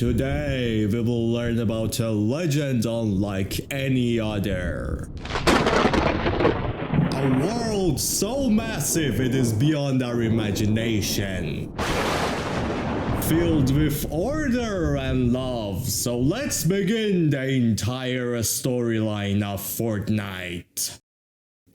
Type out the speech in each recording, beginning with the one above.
Today we will learn about a legend unlike any other. A world so massive it is beyond our imagination. Filled with order and love, so let's begin the entire storyline of Fortnite.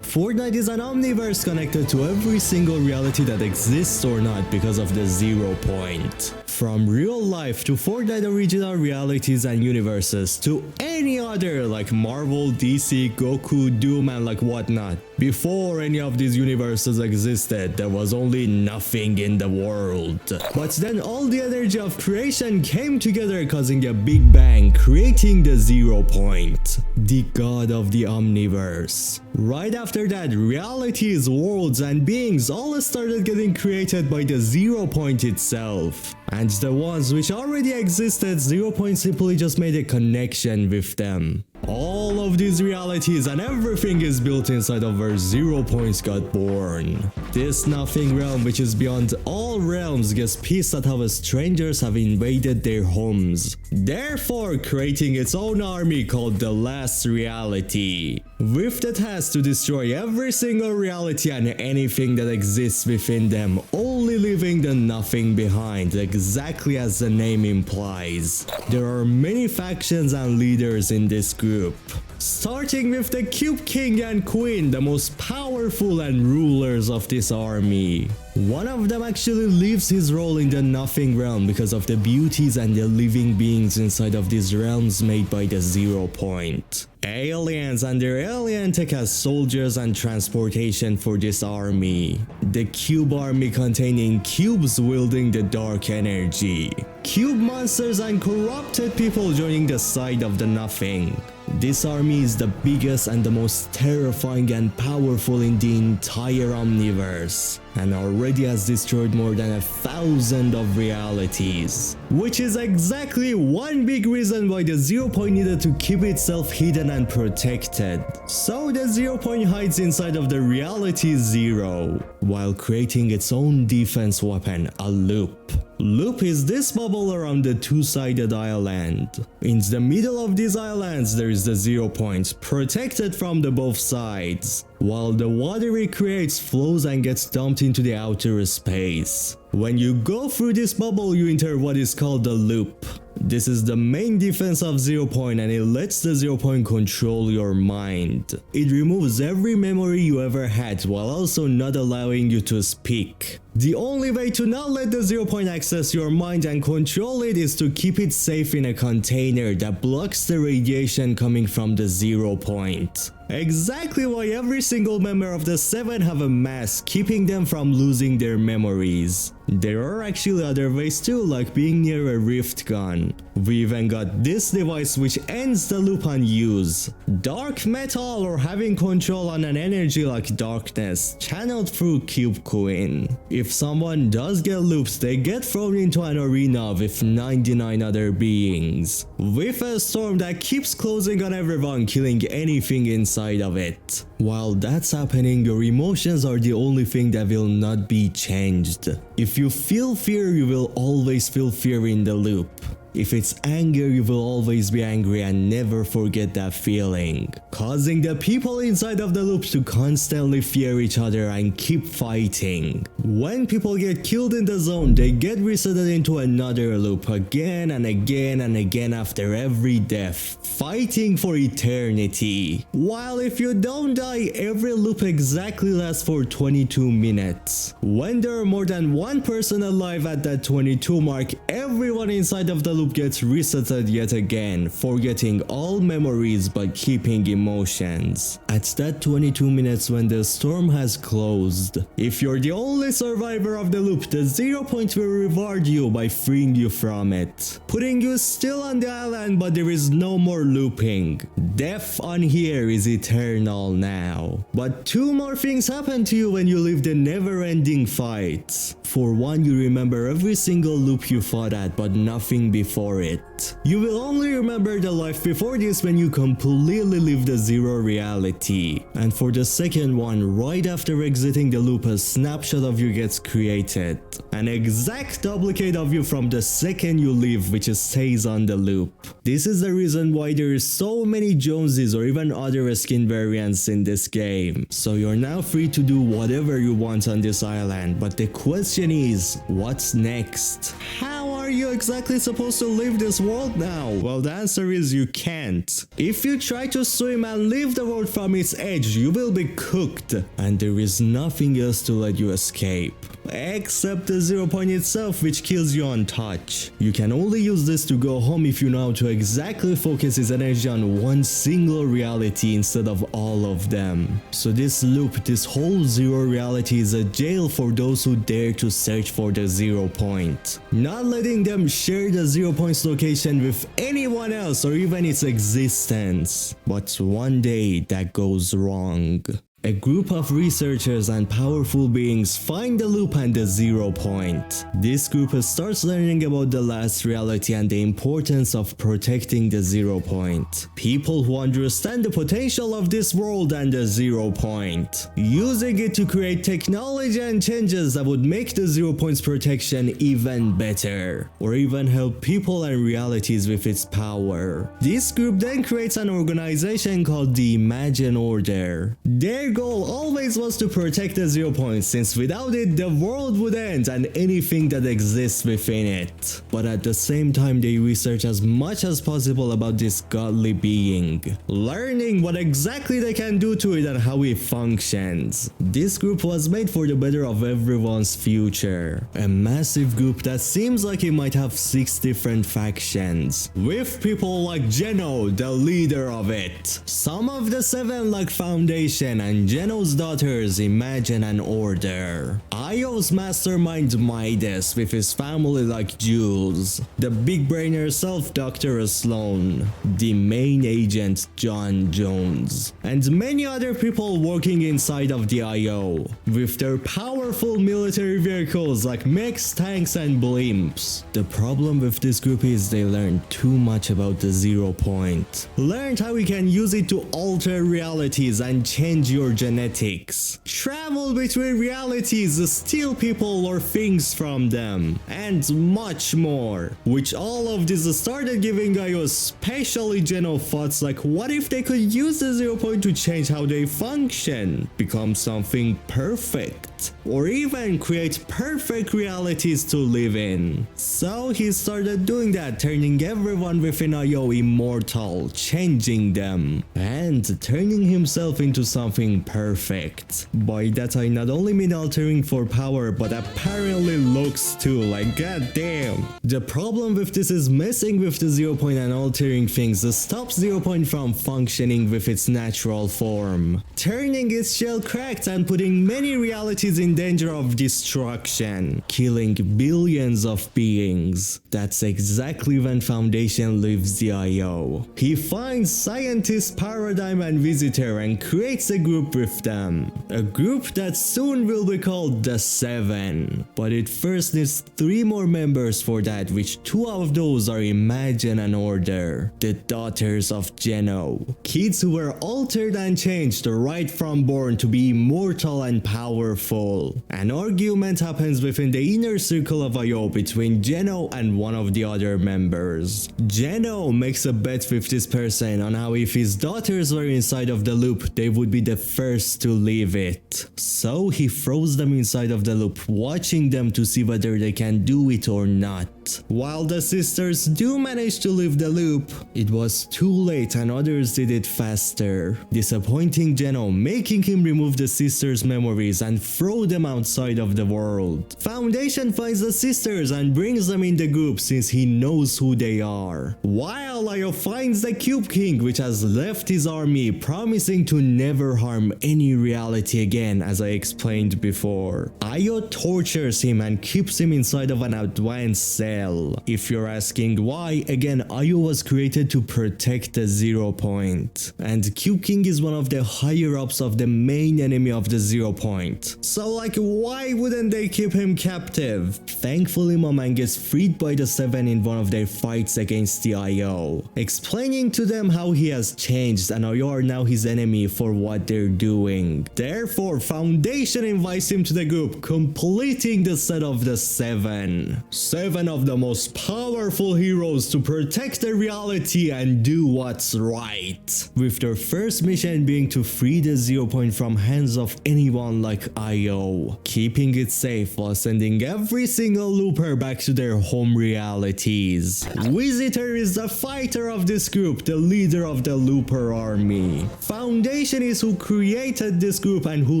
Fortnite is an omniverse connected to every single reality that exists or not because of the 0 point. From real life to Fortnite original realities and universes to any other like Marvel, DC, Goku, Doom and like whatnot. Before any of these universes existed, there was only nothing in the world. But then all the energy of creation came together causing a big bang, creating the 0 point, the god of the omniverse. Right after that, realities, worlds and beings all started getting created by the 0 point itself. And the ones which already existed, 0 point simply just made a connection with them. All of these realities and everything is built inside of where 0 points got born. This nothing realm which is beyond all realms gets pissed at how strangers have invaded their homes, therefore creating its own army called the Last Reality, with the task to destroy every single reality and anything that exists within them, only leaving the nothing behind, exactly as the name implies. There are many factions and leaders in this group, starting with the Cube King and Queen, the most powerful and rulers of this army. One of them actually leaves his role in the Nothing realm because of the beauties and the living beings inside of these realms made by the 0 point. Aliens and their alien tech as soldiers and transportation for this army. The Cube army containing cubes wielding the dark energy. Cube monsters and corrupted people joining the side of the Nothing. This army is the biggest and the most terrifying and powerful in the entire omniverse, and already has destroyed more than 1,000 of realities, which is exactly one big reason why the 0 point needed to keep itself hidden and protected. So the 0 point hides inside of the reality 0, while creating its own defense weapon, a loop. Loop is this bubble around the two-sided island. In the middle of these islands there is the 0 point, protected from the both sides, while the water it creates flows and gets dumped into the outer space. When you go through this bubble you enter what is called the loop. This is the main defense of 0 point and it lets the 0 point control your mind. It removes every memory you ever had while also not allowing you to speak. The only way to not let the 0 point access your mind and control it is to keep it safe in a container that blocks the radiation coming from the 0 point. Exactly why every single member of the 7 have a mask keeping them from losing their memories. There are actually other ways too, like being near a rift gun. We even got this device which ends the loop on use. Dark metal, or having control on an energy like darkness, channeled through Cube Queen. If someone does get looped, they get thrown into an arena with 99 other beings, with a storm that keeps closing on everyone, killing anything inside of it. While that's happening, your emotions are the only thing that will not be changed. If you feel fear, you will always feel fear in the loop. If it's anger, you will always be angry and never forget that feeling, causing the people inside of the loop to constantly fear each other and keep fighting. When people get killed in the zone, they get resetted into another loop again and again and again after every death, fighting for eternity. While if you don't die, every loop exactly lasts for 22 minutes. When there are more than one person alive at that 22 mark, everyone inside of the loop gets resetted yet again, forgetting all memories but keeping emotions. At that 22 minutes when the storm has closed, if you're the only survivor of the loop, the 0 point will reward you by freeing you from it, putting you still on the island, but there is no more looping. Death on here is eternal now. But two more things happen to you when you leave the never-ending fight. For one, you remember every single loop you fought at, but nothing before it. You will only remember the life before this when you completely leave the zero reality. And for the second one, right after exiting the loop, a snapshot of you gets created. An exact duplicate of you from the second you leave, which stays on the loop. This is the reason why there is so many Joneses or even other skin variants in this game. So you're now free to do whatever you want on this island, but the question is, what's next? How are you exactly supposed to leave this world now? Well, the answer is you can't. If you try to swim and leave the world from its edge, you will be cooked, and there is nothing else to let you escape. Except the 0 point itself, which kills you on touch. You can only use this to go home if you know how to exactly focus his energy on one single reality instead of all of them. So this loop, this whole zero reality, is a jail for those who dare to search for the 0 point. Not letting them share the 0 point's location with anyone else or even its existence. But one day that goes wrong. A group of researchers and powerful beings find the loop and the 0 point. This group starts learning about the last reality and the importance of protecting the 0 point. People who understand the potential of this world and the 0 point, using it to create technology and changes that would make the 0 point's protection even better, or even help people and realities with its power. This group then creates an organization called the Imagine Order. Their goal always was to protect the 0 point, since without it the world would end and anything that exists within it. But at the same time they research as much as possible about this godly being, learning what exactly they can do to it and how it functions. This group was made for the better of everyone's future. A massive group that seems like it might have 6 different factions, with people like Geno, the leader of it. Some of the 7 like Foundation, and Geno's daughters Imagine an Order. Io's mastermind Midas with his family like Jules. The big brain herself Dr. Sloan. The main agent John Jones. And many other people working inside of the IO, with their powerful military vehicles like mechs, tanks and blimps. The problem with this group is they learned too much about the 0 point. Learned how we can use it to alter realities and change your genetics, travel between realities, steal people or things from them, and much more. Which all of this started giving Io especially Geno thoughts like, what if they could use the 0 point to change how they function, become something perfect, or even create perfect realities to live in. So he started doing that, turning everyone within Io immortal, changing them, and turning himself into something perfect. By that I not only mean altering for power, but apparently looks too, like goddamn. The problem with this is messing with the 0 point and altering things stops 0 point from functioning with its natural form, turning its shell cracked and putting many realities in danger of destruction, killing billions of beings. That's exactly when Foundation leaves the IO. He finds Scientist, Paradigm and Visitor and creates a group with them. A group that soon will be called the 7. But it first needs 3 more members for that, which 2 of those are Imagine an Order, the daughters of Geno. Kids who were altered and changed right from born to be immortal and powerful. An argument happens within the inner circle of IO between Geno and one of the other members. Geno makes a bet with this person on how if his daughters were inside of the loop, they would be the first to leave it. So he throws them inside of the loop, watching them to see whether they can do it or not. While the sisters do manage to leave the loop, it was too late and others did it faster, disappointing Geno, making him remove the sisters' memories and throw them outside of the world. Foundation finds the sisters and brings them in the group since he knows who they are. While Io finds the Cube King, which has left his army, promising to never harm any reality again, as I explained before. Io tortures him and keeps him inside of an advanced cell. well. If you're asking why, again, Io was created to protect the 0 point. And Cube King is one of the higher ups of the main enemy of the 0 point. So like, why wouldn't they keep him captive? Thankfully, my man gets freed by the 7 in one of their fights against the Io, explaining to them how he has changed and Io are now his enemy for what they're doing. Therefore, Foundation invites him to the group, completing the set of the 7. 7 of the most powerful heroes to protect the reality and do what's right. With their first mission being to free the 0 point from hands of anyone like Io, keeping it safe while sending every single looper back to their home realities. Visitor is the fighter of this group, the leader of the looper army. Foundation is who created this group and who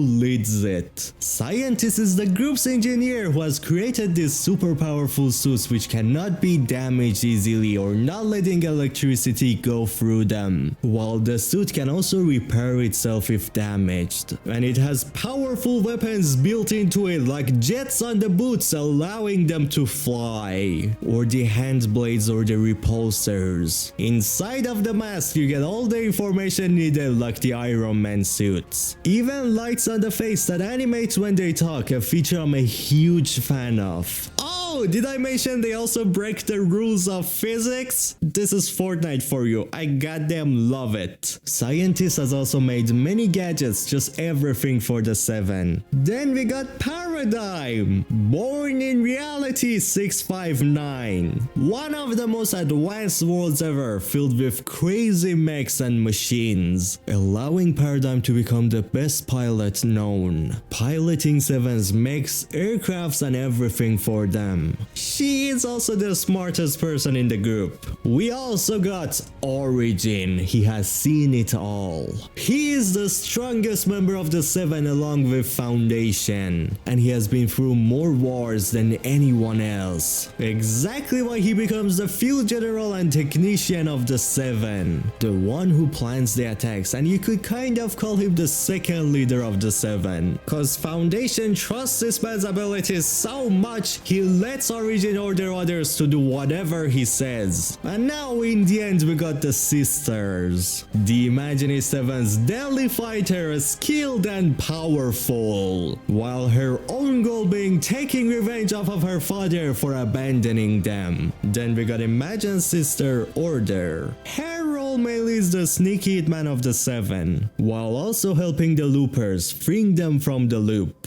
leads it. Scientist is the group's engineer who has created these super powerful suits which cannot be damaged easily or not letting electricity go through them, while the suit can also repair itself if damaged. And it has powerful weapons built into it like jets on the boots, allowing them to fly, or the hand blades or the repulsors. Inside of the mask you get all the information needed like the Iron Man suits. Even lights on the face that animates when they talk, a feature I'm a huge fan of. Oh, did I mention they also break the rules of physics? This is Fortnite for you, I goddamn love it. Scientist has also made many gadgets, just everything for the 7. Then we got Paradigm, born in reality 659. One of the most advanced worlds ever, filled with crazy mechs and machines, allowing Paradigm to become the best pilot known, piloting 7's mechs, aircrafts and everything for them. She is also the smartest person in the group. We also got Origin, he has seen it all. He is the strongest member of the 7 along with Foundation, and he has been through more wars than anyone else. Exactly why he becomes the field general and technician of the 7, the one who plans the attacks, and you could kind of call him the second leader of the 7, cause Foundation trusts this man's abilities so much he lets Origin order others to do whatever he says. And now in the end we got the sisters. The Imaginary 7's deadly fighter, skilled and powerful, while her own goal being taking revenge off of her father for abandoning them. Then we got Imagine's sister Order. Her role mainly is the sneaky hitman of the 7, while also helping the loopers, freeing them from the loop.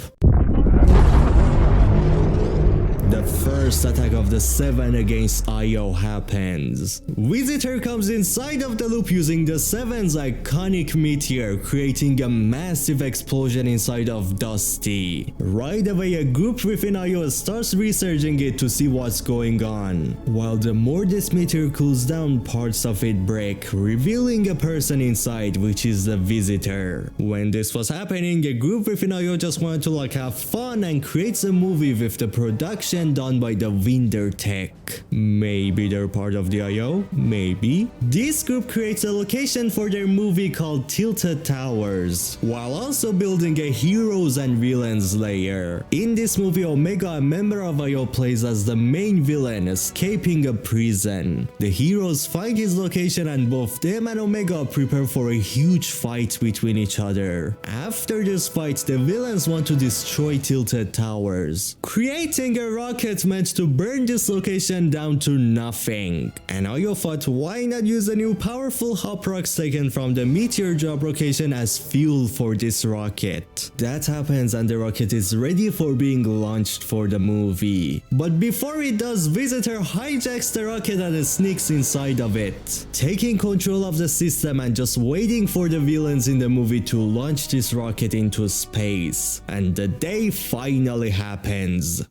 The first attack of the 7 against Io happens. Visitor comes inside of the loop using the 7's iconic meteor, creating a massive explosion inside of Dusty. Right away, a group within Io starts researching it to see what's going on. While the more this meteor cools down, parts of it break, revealing a person inside, which is the Visitor. When this was happening, a group within Io just wanted to have fun and creates a movie with the production done by the Winder Tech. Maybe they're part of the IO? Maybe. This group creates a location for their movie called Tilted Towers, while also building a heroes and villains layer. In this movie, Omega, a member of IO, plays as the main villain, escaping a prison. The heroes find his location and both them and Omega prepare for a huge fight between each other. After this fight, the villains want to destroy Tilted Towers, creating a rocket meant to burn this location down to nothing. And Io thought, why not use the new powerful hop rocks taken from the meteor drop location as fuel for this rocket. That happens and the rocket is ready for being launched for the movie. But before it does, Visitor hijacks the rocket and sneaks inside of it, taking control of the system and just waiting for the villains in the movie to launch this rocket into space. And the day finally happens.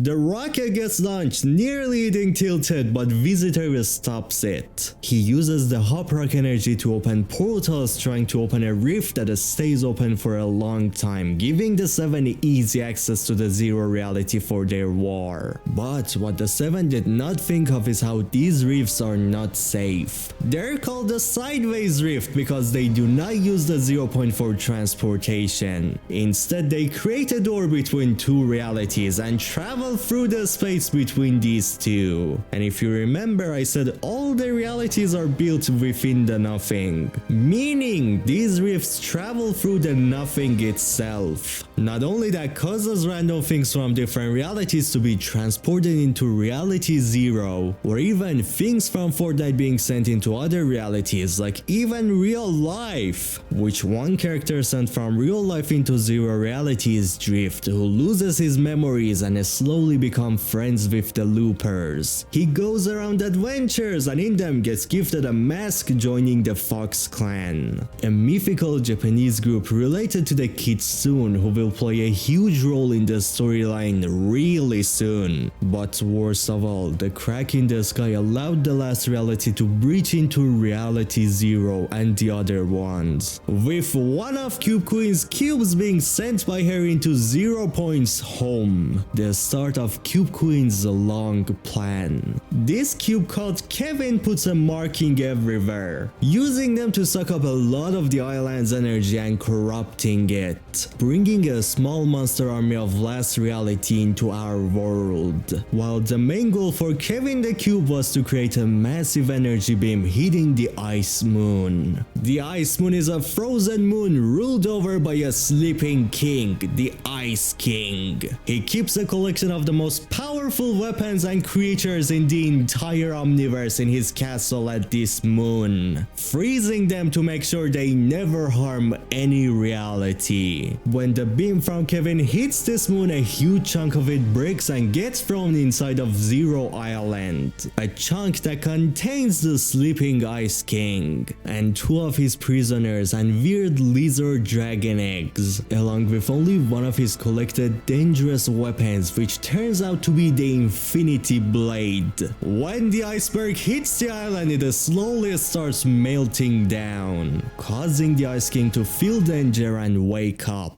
The rocket gets gets launched, nearly hitting Tilted, but Visitor stops it. He uses the Hop Rock energy to open portals, trying to open a rift that stays open for a long time, giving the 7 easy access to the Zero reality for their war. But what the 7 did not think of is how these rifts are not safe. They're called the Sideways Rift because they do not use the 0 point for transportation. Instead, they create a door between 2 realities and travel through the space between these 2. And if you remember, I said all the realities are built within the nothing, meaning these rifts travel through the nothing itself. Not only that causes random things from different realities to be transported into reality 0, or even things from Fortnite being sent into other realities, like even real life, which one character sent from real life into 0 reality is Drift, who loses his memories and has slowly become friends with the Loopers. He goes around adventures and in them gets gifted a mask joining the Fox clan, a mythical Japanese group related to the Kitsune who will play a huge role in the storyline really soon. But worst of all, the crack in the sky allowed the last reality to breach into reality 0 and the other ones, with one of Cube Queen's cubes being sent by her into 0 Point's home, the start of Cube Queen's long plan. This cube called Kevin puts a marking everywhere, using them to suck up a lot of the island's energy and corrupting it, bringing a small monster army of last reality into our world. While the main goal for Kevin the Cube was to create a massive energy beam hitting the Ice Moon. The Ice Moon is a frozen moon ruled over by a sleeping king, the Ice King. He keeps a collection of the most powerful weapons and creatures in the entire omniverse in his castle at this moon, freezing them to make sure they never harm any reality. When the beam from Kevin hits this moon, a huge chunk of it breaks and gets thrown inside of 0 Island, a chunk that contains the sleeping Ice King and 2 of his prisoners and weird lizard dragon eggs, along with only one of his collected dangerous weapons, which turns out to be the Infinity Blade. When the iceberg hits the island, it slowly starts melting down, causing the Ice King to feel danger and wake up.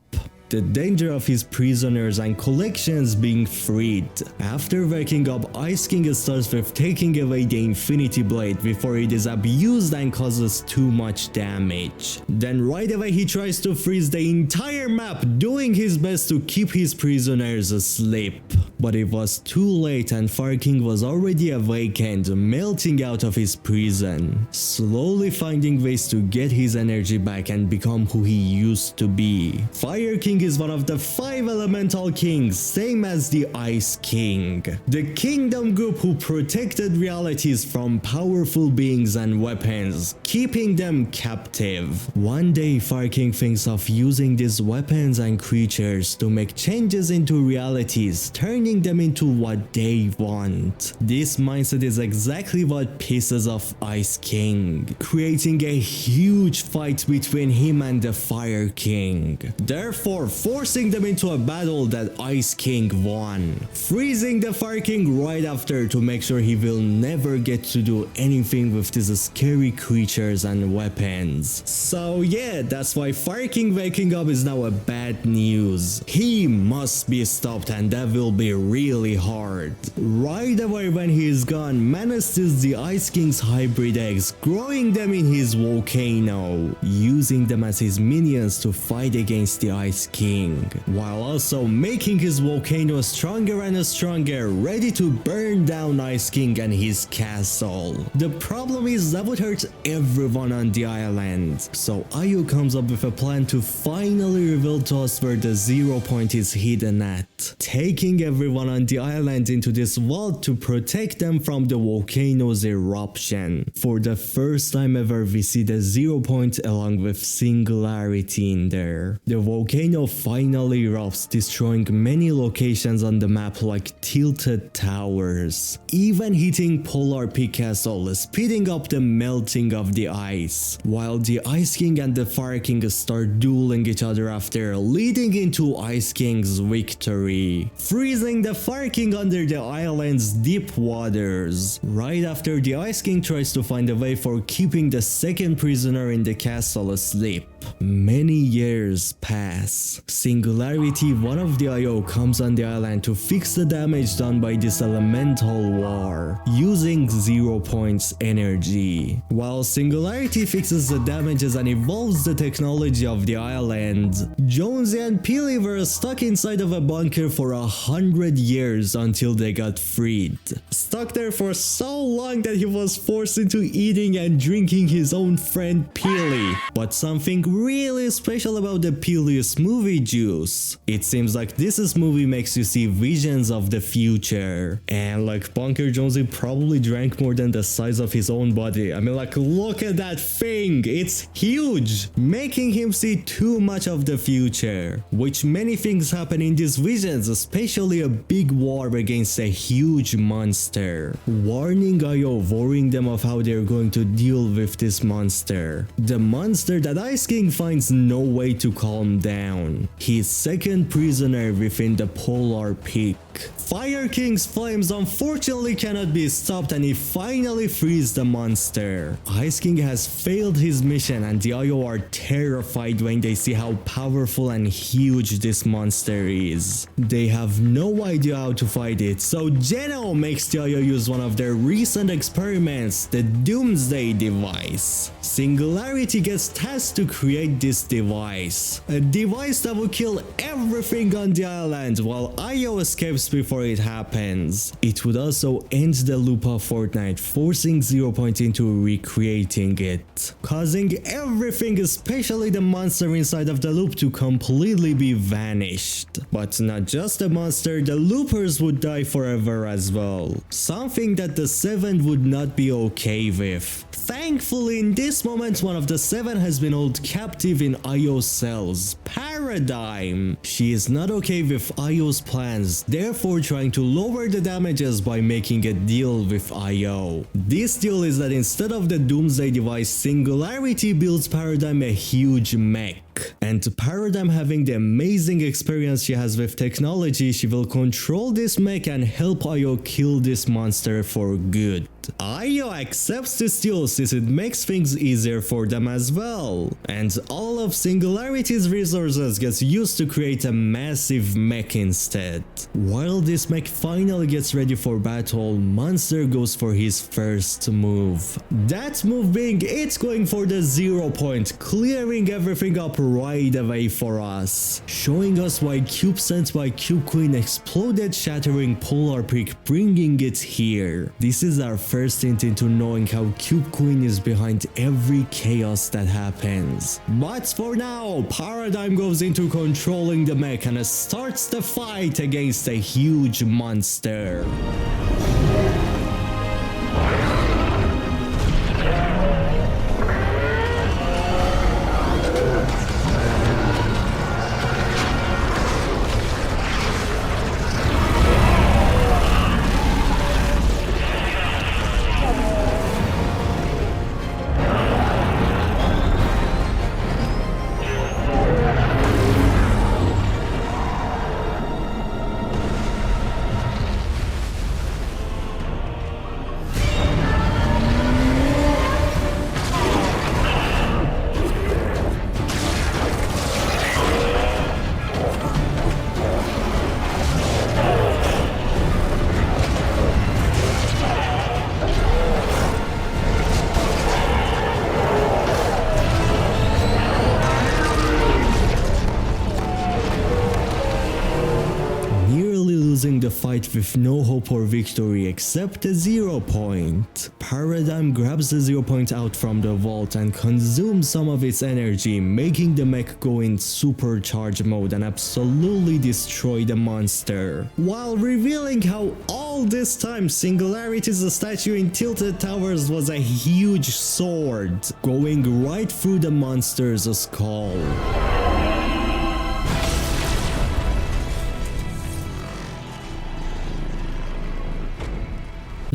The danger of his prisoners and collections being freed. After waking up, Ice King starts with taking away the Infinity Blade before it is abused and causes too much damage. Then right away he tries to freeze the entire map, doing his best to keep his prisoners asleep. But it was too late and Fire King was already awakened, melting out of his prison, slowly finding ways to get his energy back and become who he used to be. Fire King is one of the 5 elemental kings, same as the Ice King, the kingdom group who protected realities from powerful beings and weapons, keeping them captive. One day Fire King thinks of using these weapons and creatures to make changes into realities, turning them into what they want. This mindset is exactly what pisses off Ice King, creating a huge fight between him and the Fire King, therefore forcing them into a battle that Ice King won, freezing the Fire King right after to make sure he will never get to do anything with these scary creatures and weapons. So yeah, that's why Fire King waking up is now a bad news. He must be stopped and that will be really hard. Right away when he is gone, Mana steals the Ice King's hybrid eggs, growing them in his volcano, using them as his minions to fight against the Ice King, while also making his volcano stronger and stronger, ready to burn down Ice King and his castle. The problem is that would hurt everyone on the island, so Ayu comes up with a plan to finally reveal to us where the 0 Point is hidden at, taking everyone on the island into this vault to protect them from the volcano's eruption. For the first time ever, we see the 0 Point along with Singularity in there. The volcano finally erupts, destroying many locations on the map like tilted towers, even hitting Polar Peak Castle, speeding up the melting of the ice, while the Ice King and the Fire King start dueling each other after, leading into Ice King's victory, freezing the Fire King under the island's deep waters. Right after, the Ice King tries to find a way for keeping the second prisoner in the castle asleep. Many years pass. Singularity, one of the IO, comes on the island to fix the damage done by this elemental war, using 0 points energy. While Singularity fixes the damages and evolves the technology of the island, Jonesy and Peely were stuck inside of a bunker for 100 years until they got freed. Stuck there for so long that he was forced into eating and drinking his own friend Peely. But something really special about the Peely's movie juice. It seems like this movie makes you see visions of the future. And like Bunker Jonesy probably drank more than the size of his own body. I mean, like, look at that thing. It's huge, making him see too much of the future. Which many things happen in these visions, especially a big war against a huge monster. Warning IO, worrying them of how they're going to deal with this monster. The monster that Ice King finds no way to calm down. His second prisoner within the Polar Peak. Fire King's flames unfortunately cannot be stopped and he finally frees the monster. Ice King has failed his mission and the IO are terrified when they see how powerful and huge this monster is. They have no idea how to fight it, so Geno makes the IO use one of their recent experiments, the Doomsday device. Singularity gets tasked to create this device, a device that will kill everything on the island while IO escapes before it happens. It would also end the loop of Fortnite, forcing 0 Point into recreating it, causing everything, especially the monster inside of the loop, to completely be vanished. But not just the monster, the loopers would die forever as well, something that the 7 would not be okay with. Thankfully, in this moment, one of the 7 has been held captive in IO's cells, Paradigm. She is not okay with IO's plans, therefore trying to lower the damages by making a deal with IO. This deal is that instead of the Doomsday device, Singularity builds Paradigm a huge mech. And Paradigm, having the amazing experience she has with technology, she will control this mech and help IO kill this monster for good. IO accepts this deal since it makes things easier for them as well, and all of Singularity's resources gets used to create a massive mech instead. While this mech finally gets ready for battle, Monster goes for his first move. That move being it's going for the 0 Point, clearing everything up right away for us, showing us why Cube sent by Cube Queen exploded, shattering Polar Peak, bringing it here. This is our first hint into knowing how Cube Queen is behind every chaos that happens. But for now, Paradigm goes into controlling the mech and starts the fight against a huge monster. The fight with no hope or victory except a 0 Point. Paradigm grabs the 0 Point out from the vault and consumes some of its energy, making the mech go in supercharge mode and absolutely destroy the monster, while revealing how all this time Singularity's statue in Tilted Towers was a huge sword, going right through the monster's skull.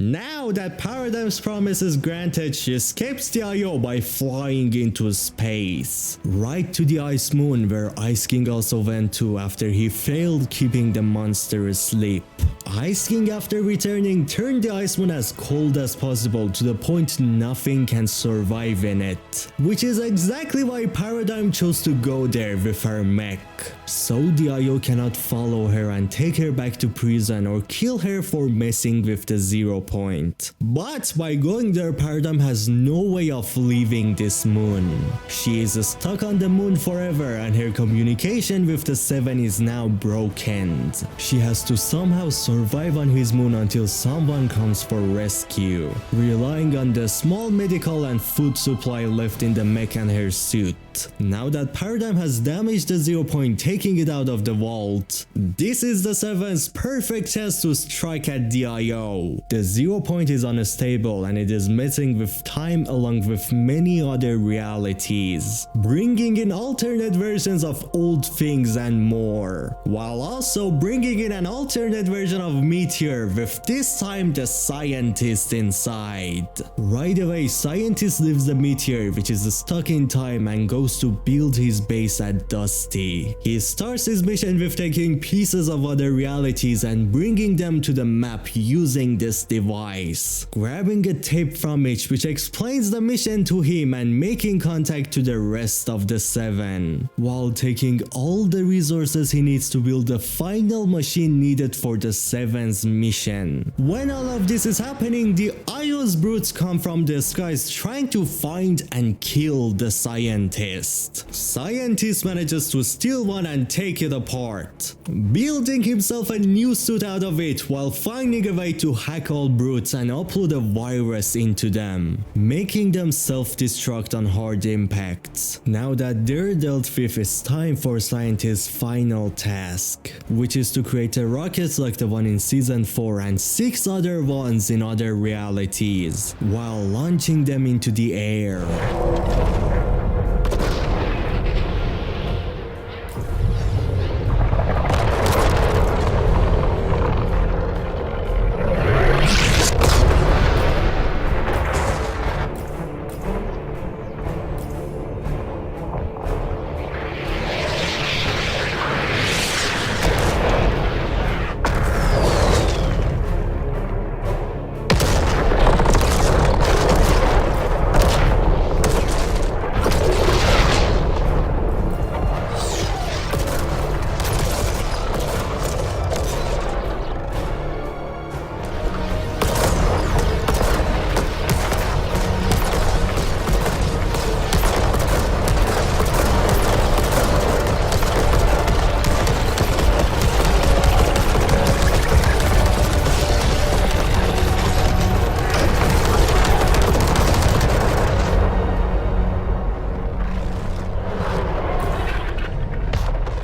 Now that Paradigm's promise is granted, she escapes the IO by flying into space, right to the Ice Moon, where Ice King also went to after he failed keeping the monster asleep. Ice King, after returning, turned the Ice Moon as cold as possible to the point nothing can survive in it, which is exactly why Paradigm chose to go there with her mech, so the IO cannot follow her and take her back to prison or kill her for messing with the 0 point. But by going there, Paradigm has no way of leaving this moon. She is stuck on the moon forever and her communication with the 7 is now broken. She has to somehow survive on his moon until someone comes for rescue, relying on the small medical and food supply left in the mech and her suit. Now that Paradigm has damaged the 0 point, taking it out of the vault, this is the 7's perfect chance to strike at the IO. The 0 point is unstable and it is messing with time along with many other realities, bringing in alternate versions of old things and more, while also bringing in an alternate version of Meteor with this time the scientist inside. Right away, scientist leaves the Meteor, which is stuck in time, and goes to build his base at Dusty. He starts his mission with taking pieces of other realities and bringing them to the map using this device, grabbing a tape from it which explains the mission to him and making contact to the rest of the 7, while taking all the resources he needs to build the final machine needed for the 7's mission. When all of this is happening, the IO's brutes come from the skies trying to find and kill the scientist. Scientist manages to steal one and take it apart, building himself a new suit out of it while finding a way to hack all brutes and upload a virus into them, making them self-destruct on hard impacts. Now that they're dealt with, it's time for Scientist's final task, which is to create a rocket like the one in season 4 and 6 other ones in other realities, while launching them into the air.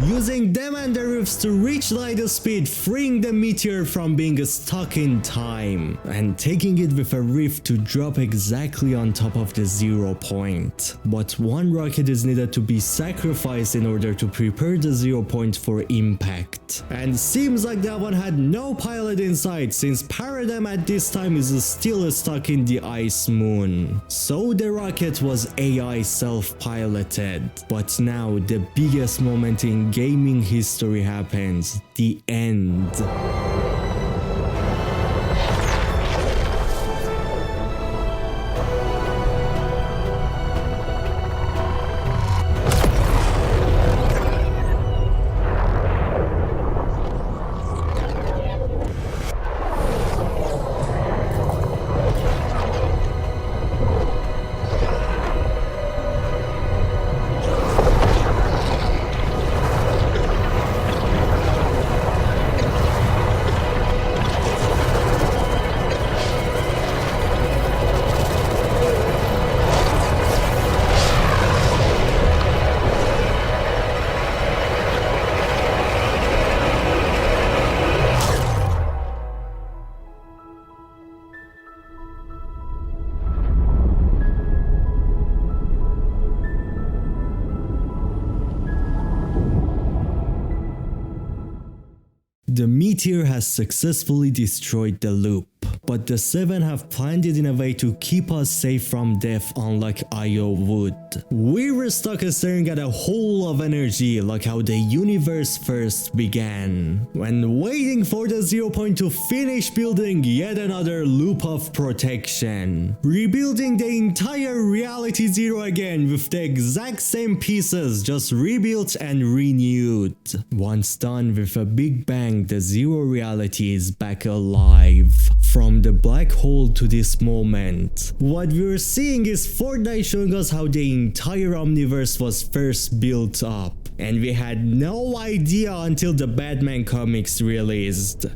Using them and the roofs to reach light speed, freeing the Meteor from being stuck in time, and taking it with a rift to drop exactly on top of the 0 point. But one rocket is needed to be sacrificed in order to prepare the 0 point for impact. And seems like that one had no pilot inside, since Paradigm at this time is still stuck in the Ice Moon. So the rocket was AI self-piloted. But now the biggest moment in gaming history happens, the end. The Meteor has successfully destroyed the loop, but the Seven have planned it in a way to keep us safe from death, unlike Io would. We were stuck staring at a hole of energy like how the universe first began, when waiting for the 0 point to finish building yet another loop of protection, rebuilding the entire reality zero again with the exact same pieces, just rebuilt and renewed. Once done with a big bang, the zero reality is back alive. From the black hole to this moment, what we're seeing is Fortnite showing us how the entire omniverse was first built up, and we had no idea until the Batman comics released.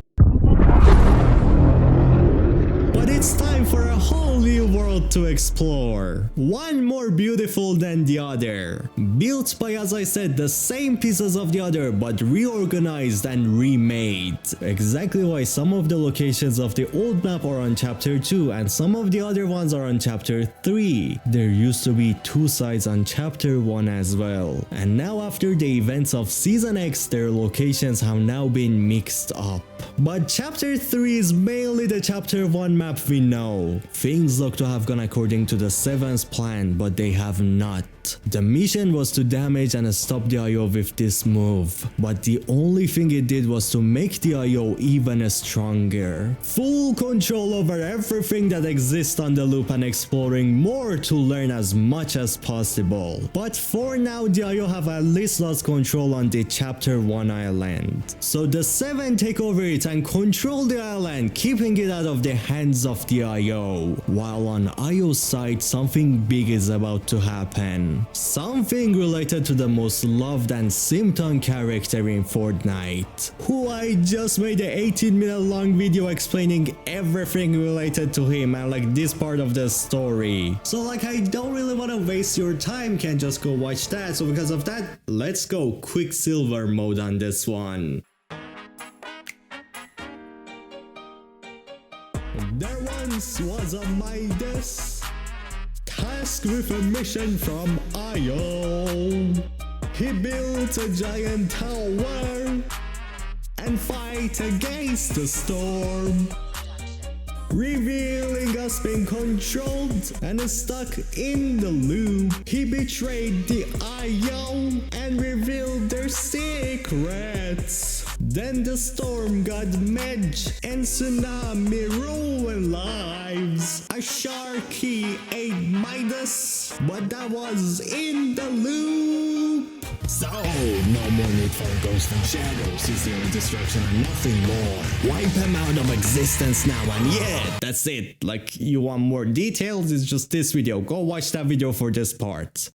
But it's time for a whole new world to explore. One more beautiful than the other. Built by, as I said, the same pieces of the other, but reorganized and remade. Exactly why some of the locations of the old map are on chapter 2 and some of the other ones are on chapter 3. There used to be 2 sides on chapter 1 as well. And now after the events of Season X, their locations have now been mixed up. But chapter 3 is mainly the chapter 1 map we know. Things look to have gone according to the Seven's plan, but they have not. The mission was to damage and stop the IO with this move, but the only thing it did was to make the IO even stronger. Full control over everything that exists on the loop and exploring more to learn as much as possible. But for now, the IO have at least lost control on the chapter 1 island. So the Seven take over it and control the island, keeping it out of the hands of the IO. While on IO's side, something big is about to happen. Something related to the most loved and simped-on character in Fortnite, who I just made an 18-minute long video explaining everything related to him and like this part of the story. So like I don't really want to waste your time, can just go watch that. So because of that, let's go Quicksilver mode on this one. There once was a Midas, tasked with a mission from Io. He built a giant tower and fight against the storm, revealing us being controlled and stuck in the loop. He betrayed the IO and revealed their secrets. Then the storm got Medj and tsunami ruined lives. A Sharky ate Midas, but that was in the loop. So, no more need for ghosts and shadows. Is there destruction and nothing more? Wipe them out of existence now, and yeah, that's it. Like, you want more details? It's just this video. Go watch that video for this part.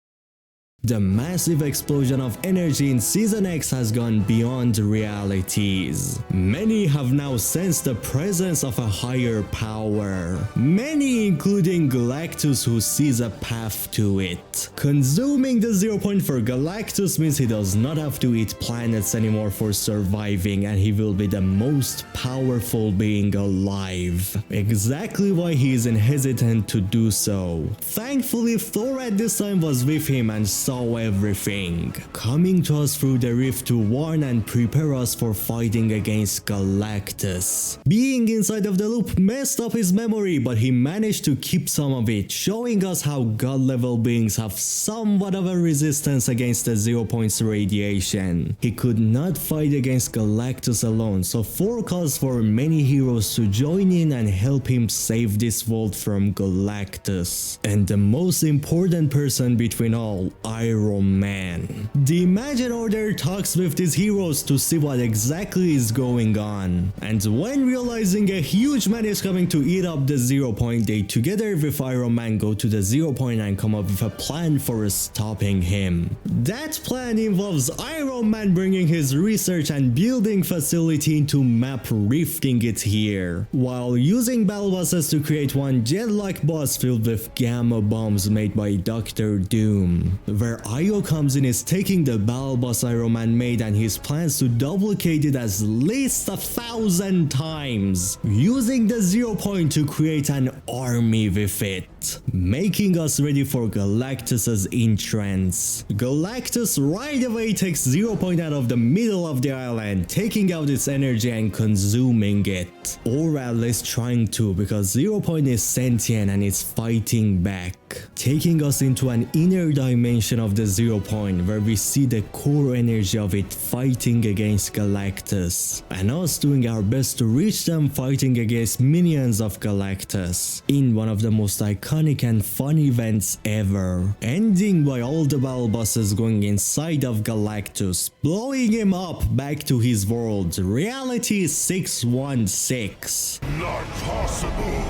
The massive explosion of energy in Season X has gone beyond realities. Many have now sensed the presence of a higher power. Many, including Galactus, who sees a path to it. Consuming the 0 point for Galactus means he does not have to eat planets anymore for surviving, and he will be the most powerful being alive. Exactly why he isn't hesitant to do so. Thankfully, Thor at this time was with him and saw everything, coming to us through the rift to warn and prepare us for fighting against Galactus. Being inside of the loop messed up his memory, but he managed to keep some of it, showing us how god level beings have somewhat of a resistance against the 0 point's radiation. He could not fight against Galactus alone, so Thor calls for many heroes to join in and help him save this world from Galactus. And the most important person between all, Iron Man. The Imagine Order talks with these heroes to see what exactly is going on, and when realizing a huge man is coming to eat up the 0 point, they together with Iron Man go to the 0 point and come up with a plan for stopping him. That plan involves Iron Man bringing his research and building facility into map, rifting it here, while using battle buses to create one jet-like bus filled with gamma bombs made by Dr. Doom. Where Io comes in is taking the battle bus Iron Man made and his plans to duplicate it at least 1,000 times, using the 0 point to create an army with it. making us ready for Galactus's entrance. Galactus right away takes 0 Point out of the middle of the island, taking out its energy and consuming it. Or at least trying to, because 0 Point is sentient and it's fighting back. Taking us into an inner dimension of the 0 Point where we see the core energy of it fighting against Galactus, and us doing our best to reach them fighting against minions of Galactus in one of the most iconic and fun events ever, ending by all the battle bosses going inside of Galactus, blowing him up back to his world, Reality 616. Not possible!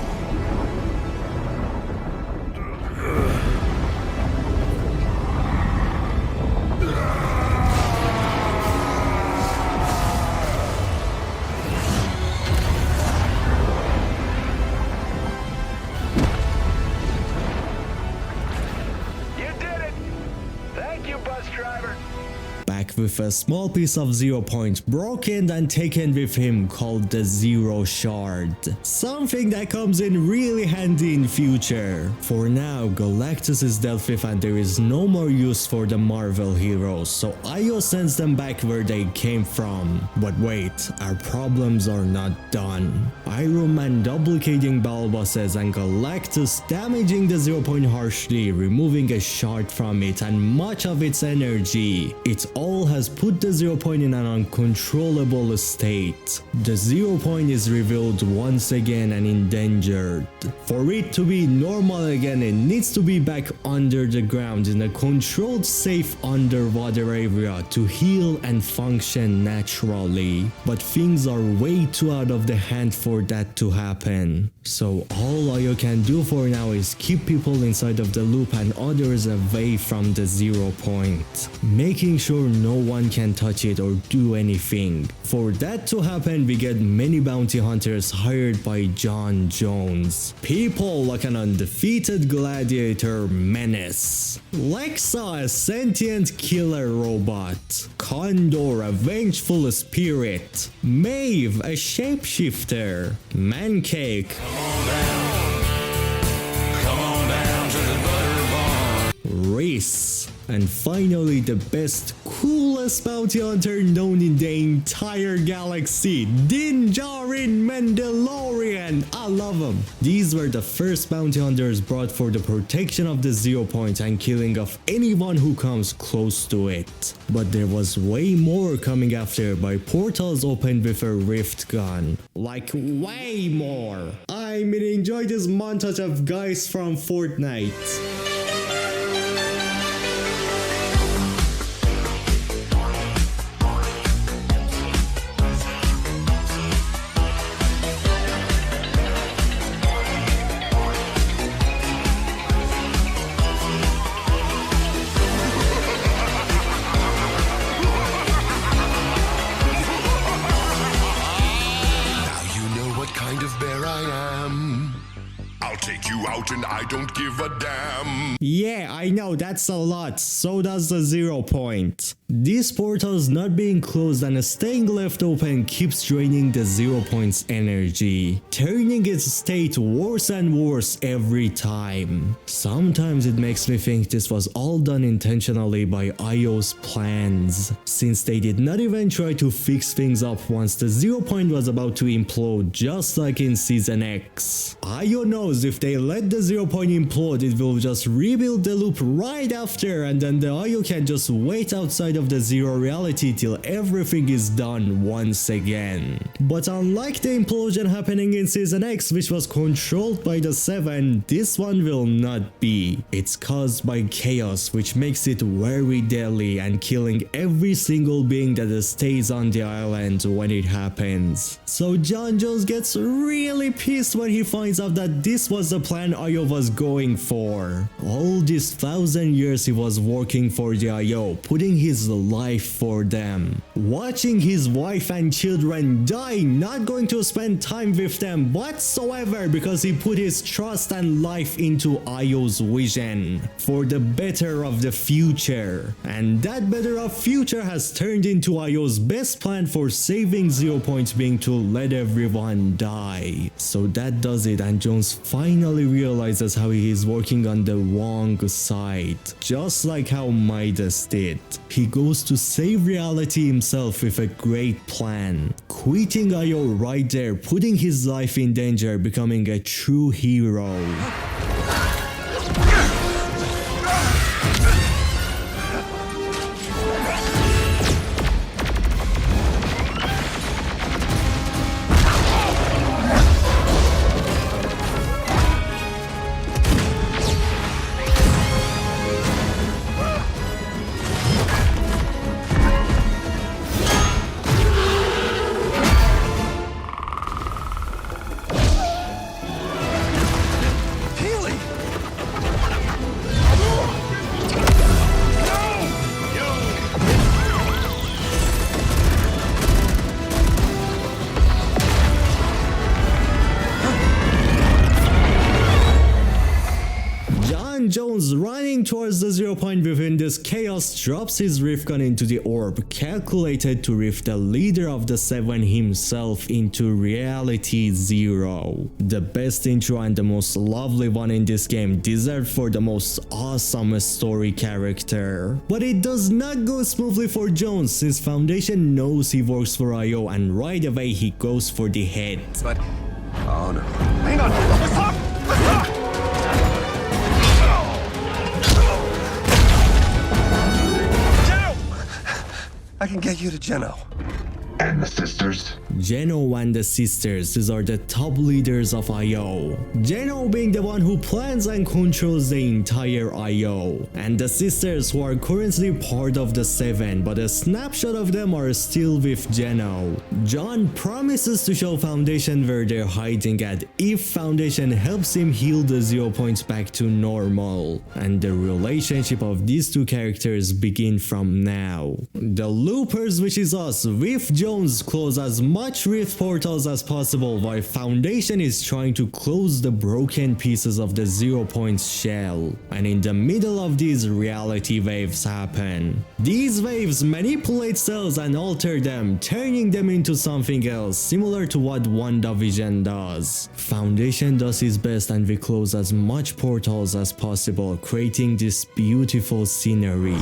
With a small piece of 0 Point broken and taken with him called the Zero Shard. Something that comes in really handy in future. For now, Galactus is dealt with and there is no more use for the Marvel heroes, so Io sends them back where they came from. But wait, our problems are not done. Iron Man duplicating battle bosses and Galactus damaging the 0 Point harshly, removing a shard from it and much of its energy. It all has put the 0 Point in an uncontrollable state. The 0 Point is revealed once again and endangered. For it to be normal again, it needs to be back under the ground in a controlled, safe underwater area to heal and function naturally. But things are way too out of the hand for that to happen. So all Io can do for now is keep people inside of the loop and others away from the 0 Point, making sure no one can touch it or do anything. For that to happen, we get many bounty hunters hired by John Jones, people like an undefeated gladiator menace, Lexa, a sentient killer robot, Condor, a vengeful spirit, Maeve, a shapeshifter, Mancake, come on down to the butter barn, Reese, and finally the best, coolest bounty hunter known in the entire galaxy, Din Djarin Mandalorian. I love him. These were the first bounty hunters brought for the protection of the 0 Point and killing of anyone who comes close to it. But there was way more coming after by portals opened with a rift gun. Like way more. I mean, enjoy this montage of guys from Fortnite. And I don't give a damn. Yeah, I know, that's a lot. So does the 0 Point. These portals not being closed and staying left open keeps draining the 0 Point's energy, turning its state worse and worse every time. Sometimes it makes me think this was all done intentionally by Io's plans, since they did not even try to fix things up once the 0 Point was about to implode, just like in Season X. Io knows if they let the 0 Point implode, it will just rebuild the loop right after, and then the Io can just wait outside of the zero reality till everything is done once again. But unlike the implosion happening in Season X, which was controlled by the 7, this one will not be. It's caused by chaos, which makes it very deadly and killing every single being that stays on the island when it happens. So John Jones gets really pissed when he finds out that this was the plan Io was going for. All these 1,000 years he was working for the Io, putting his life for them, watching his wife and children die, not going to spend time with them whatsoever because he put his trust and life into Io's vision for the better of the future. And that better of future has turned into Io's best plan for saving 0 Point being to let everyone die. So that does it, and Jones finally realized realizes how he is working on the wrong side, just like how Midas did. He goes to save reality himself with a great plan, quitting IO right there, putting his life in danger, becoming a true hero. Jones, running towards the 0 point within this chaos, drops his rift gun into the orb, calculated to rift the leader of the 7 himself into reality 0. The best intro and the most lovely one in this game, deserved for the most awesome story character. But it does not go smoothly for Jones, since Foundation knows he works for IO, and right away he goes for the head. But, oh no. Hang on, let's talk! Let's talk! I can get you to Geno. And the sisters? Geno and the sisters, these are the top leaders of IO. Geno being the one who plans and controls the entire IO, and the sisters who are currently part of the 7, but a snapshot of them are still with Geno. John promises to show Foundation where they're hiding at if Foundation helps him heal the 0 points back to normal, and the relationship of these two characters begin from now. The loopers, which is us, with Jones, close as much rift portals as possible, while Foundation is trying to close the broken pieces of the 0 points shell, and in the middle of these, reality waves happen. These waves manipulate cells and alter them, turning them into something else, similar to what WandaVision does. Foundation does his best and we close as much portals as possible, creating this beautiful scenery.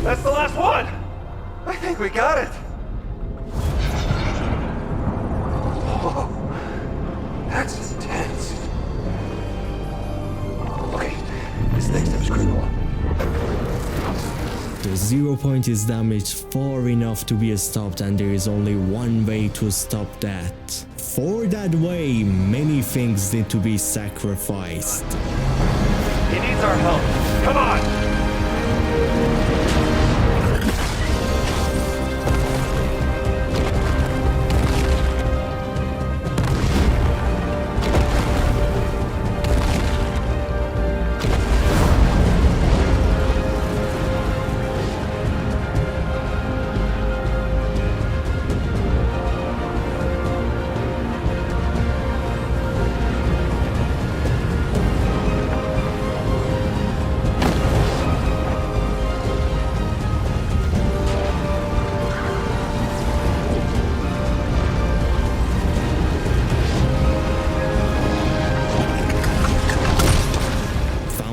That's the last one! I think we got it! Whoa. That's intense. Okay, this next step is critical. The 0 point is damaged far enough to be stopped, and there is only one way to stop that. For that way, many things need to be sacrificed. He needs our help. Come on!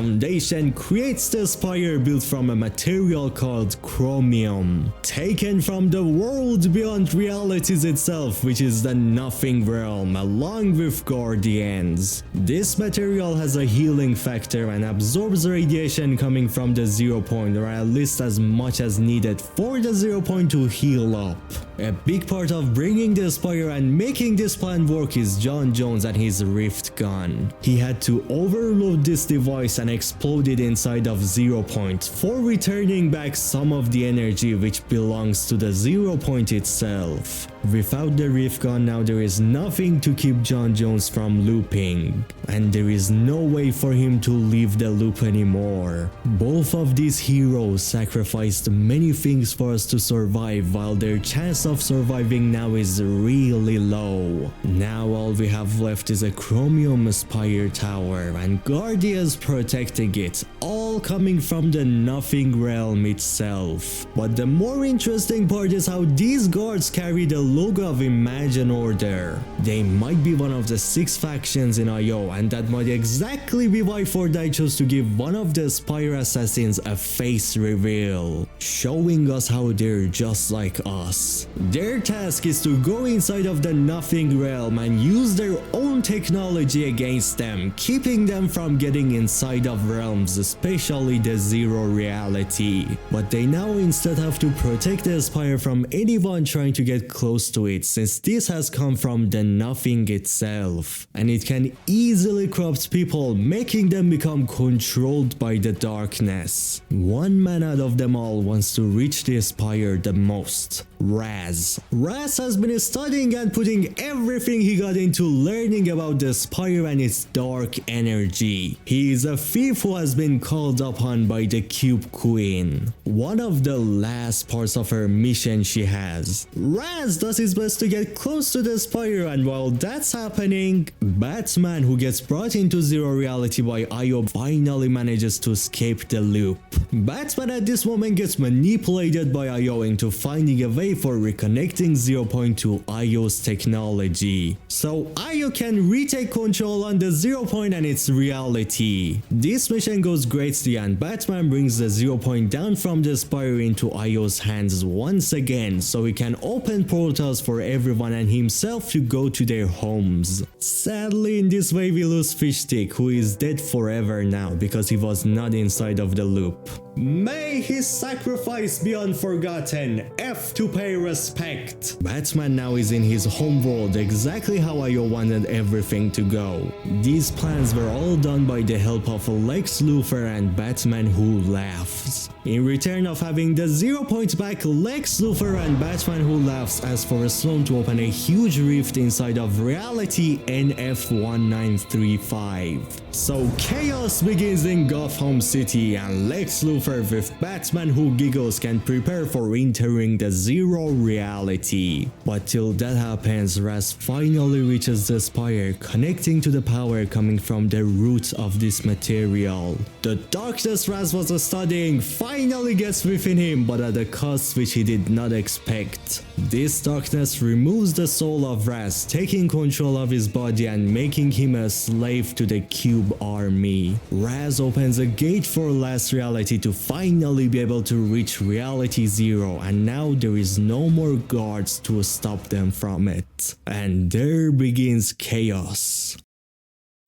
Foundation creates the spire built from a material called chromium, taken from the world beyond realities itself, which is the nothing realm, along with guardians. This material has a healing factor and absorbs radiation coming from the 0 point, or at least as much as needed for the 0 point to heal up. A big part of bringing the spire and making this plan work is John Jones and his rift gun. He had to overload this device and explode it inside of 0 point for returning back some of the energy which belongs to the 0 point itself. Without the rift gun, now there is nothing to keep John Jones from looping, and there is no way for him to leave the loop anymore. Both of these heroes sacrificed many things for us to survive, while their chance of surviving now is really low. Now all we have left is a chromium spire tower and guardians protecting it, all all coming from the Nothing Realm itself. But the more interesting part is how these guards carry the logo of Imagine Order. They might be one of the 6 factions in IO, and that might exactly be why Fortnite chose to give one of the Spire assassins a face reveal, showing us how they're just like us. Their task is to go inside of the Nothing Realm and use their own technology against them, keeping them from getting inside of realms, especially the Zero Reality. But they now instead have to protect the Spire from anyone trying to get close to it, since this has come from the Nothing itself, and it can easily corrupt people, making them become controlled by the darkness. One man out of them all wants to reach the Spire the most: Raz. Raz has been studying and putting everything he got into learning about the Spire and its dark energy. He is a thief who has been called upon by the Cube Queen, one of the last parts of her mission she has. Raz does his best to get close to the Spire, and while that's happening, Batman, who gets brought into Zero Reality by IO, finally manages to escape the loop. Batman at this moment gets manipulated by IO into finding a way for reconnecting 0 Point to IO's technology, so IO can retake control on the 0 Point and its reality. This mission goes greatly, and Batman brings the 0 Point down from the Spire into IO's hands once again, so he can open portals for everyone and himself to go to their homes. Sadly, in this way we lose Fishstick, who is dead forever now because he was not inside of the loop. May his sacrifice be unforgotten. F to pay respect. Batman now is in his homeworld, exactly how IO wanted everything to go. These plans were all done by the help of Lex Luthor and Batman Who Laughs. In return of having the 0 Point back, Lex Luthor and Batman Who Laughs asked for a stone to open a huge rift inside of reality NF1935. So chaos begins in Gotham City, and Lex Luthor with Batman Who Giggles can prepare for entering the Zero Reality. But till that happens, Raz finally reaches the Spire, connecting to the power coming from the roots of this material. The darkness Raz was studying finally gets within him, but at a cost which he did not expect. This darkness removes the soul of Raz, taking control of his body and making him a slave to the Cube army. Raz opens a gate for Last Reality to finally be able to reach Reality Zero, and now there is no more guards to stop them from it. And there begins chaos.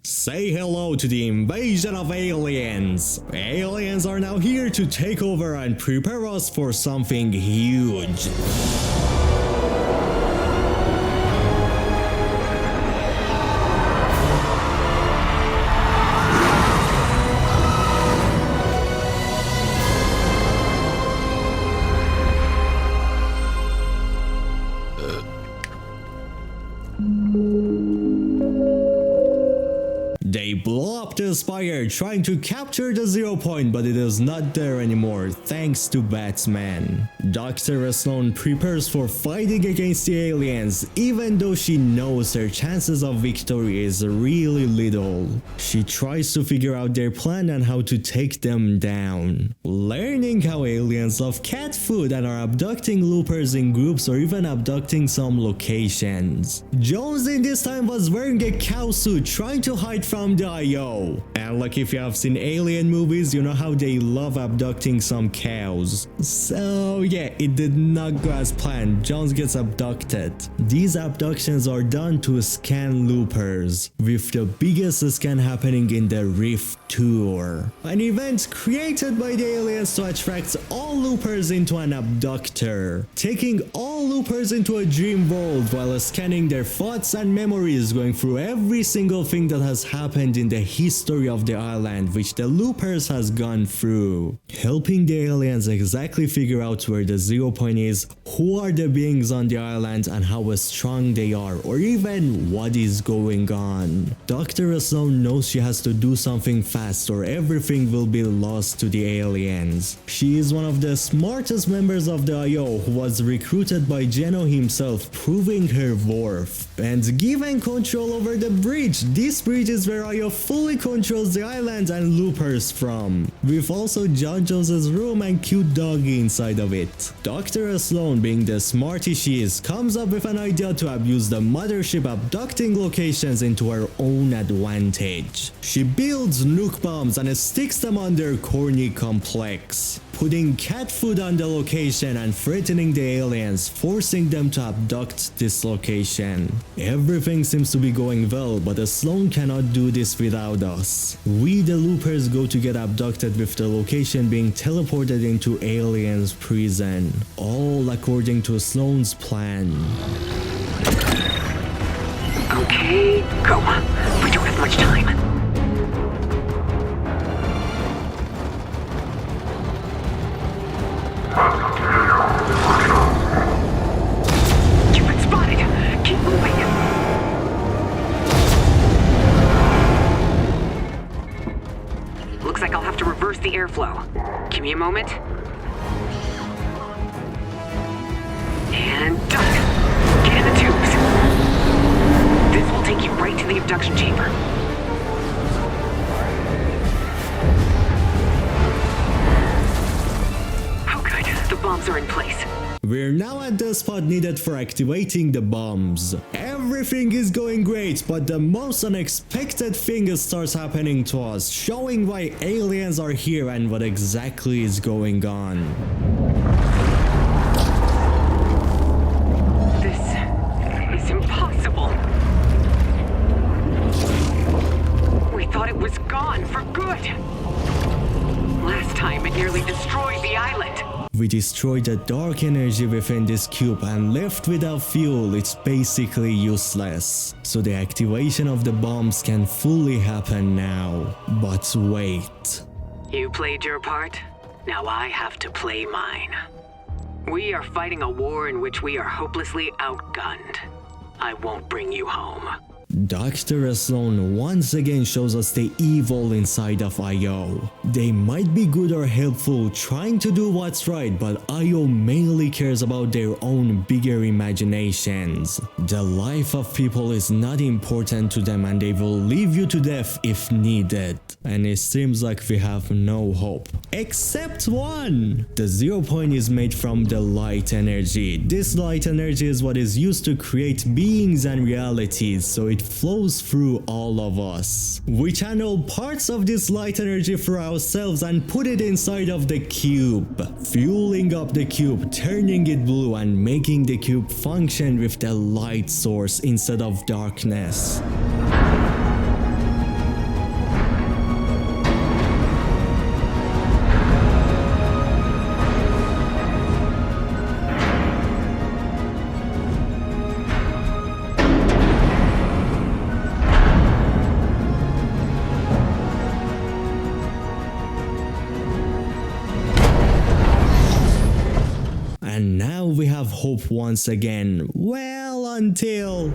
Say hello to the invasion of aliens. Aliens are now here to take over and prepare us for something huge. They blow up the Spire trying to capture the 0 Point, but it is not there anymore thanks to Batman. Dr. Sloan prepares for fighting against the aliens, even though she knows her chances of victory is really little. She tries to figure out their plan and how to take them down, learning how aliens love cat food and are abducting loopers in groups or even abducting some locations. Jones in this time was wearing a cow suit trying to hide from the IO. And like if you have seen alien movies, you know how they love abducting some cows. So yeah, it did not go as planned. Jones gets abducted. These abductions are done to scan loopers, with the biggest scan happening in the Rift Tour, an event created by the aliens to attract all loopers into an abductor, taking all loopers into a dream world while scanning their thoughts and memories, going through every single thing that has happened in the history of the island which the loopers has gone through, helping the aliens exactly figure out where the 0 Point is, who are the beings on the island and how strong they are, or even what is going on. Dr. Sloan knows she has to do something fast or everything will be lost to the aliens. She is one of the smartest members of the IO who was recruited by Geno himself, proving her worth, and given control over the bridge. This bridge is where IO Ayo fully controls the island and loopers from, with also JoJo's room and cute doggy inside of it. Dr. Sloan, being the smarty she is, comes up with an idea to abuse the mothership abducting locations into her own advantage. She builds nuke bombs and sticks them on their corny complex, putting cat food on the location and threatening the aliens, forcing them to abduct this location. Everything seems to be going well, but Sloan cannot do this without us. We the loopers go to get abducted, with the location being teleported into aliens' prison, all according to Sloan's plan. Okay, go. We don't have much time. You've been spotted. Keep moving. Looks like I'll have to reverse the airflow. Give me a moment. And duck. Get in the tubes. This will take you right to the abduction chamber. Oh good, the bombs are in place. We're now at the spot needed for activating the bombs. Everything is going great, but the most unexpected thing starts happening to us, showing why aliens are here and what exactly is going on. This is impossible. We thought it was gone for good. Last time it nearly destroyed the island. We destroyed the dark energy within this cube, and left without fuel, it's basically useless. So the activation of the bombs can fully happen now. But wait. You played your part. Now I have to play mine. We are fighting a war in which we are hopelessly outgunned. I won't bring you home. Dr. Sloan once again shows us the evil inside of Io. They might be good or helpful, trying to do what's right, but Io mainly cares about their own bigger imaginations. The life of people is not important to them, and they will leave you to death if needed. And it seems like we have no hope. Except one! The 0 point is made from the light energy. This light energy is what is used to create beings and realities, so it flows through all of us. We channel parts of this light energy for ourselves and put it inside of the cube, fueling up the cube, turning it blue, and making the cube function with the light source instead of darkness. And now we have hope once again. Well, until...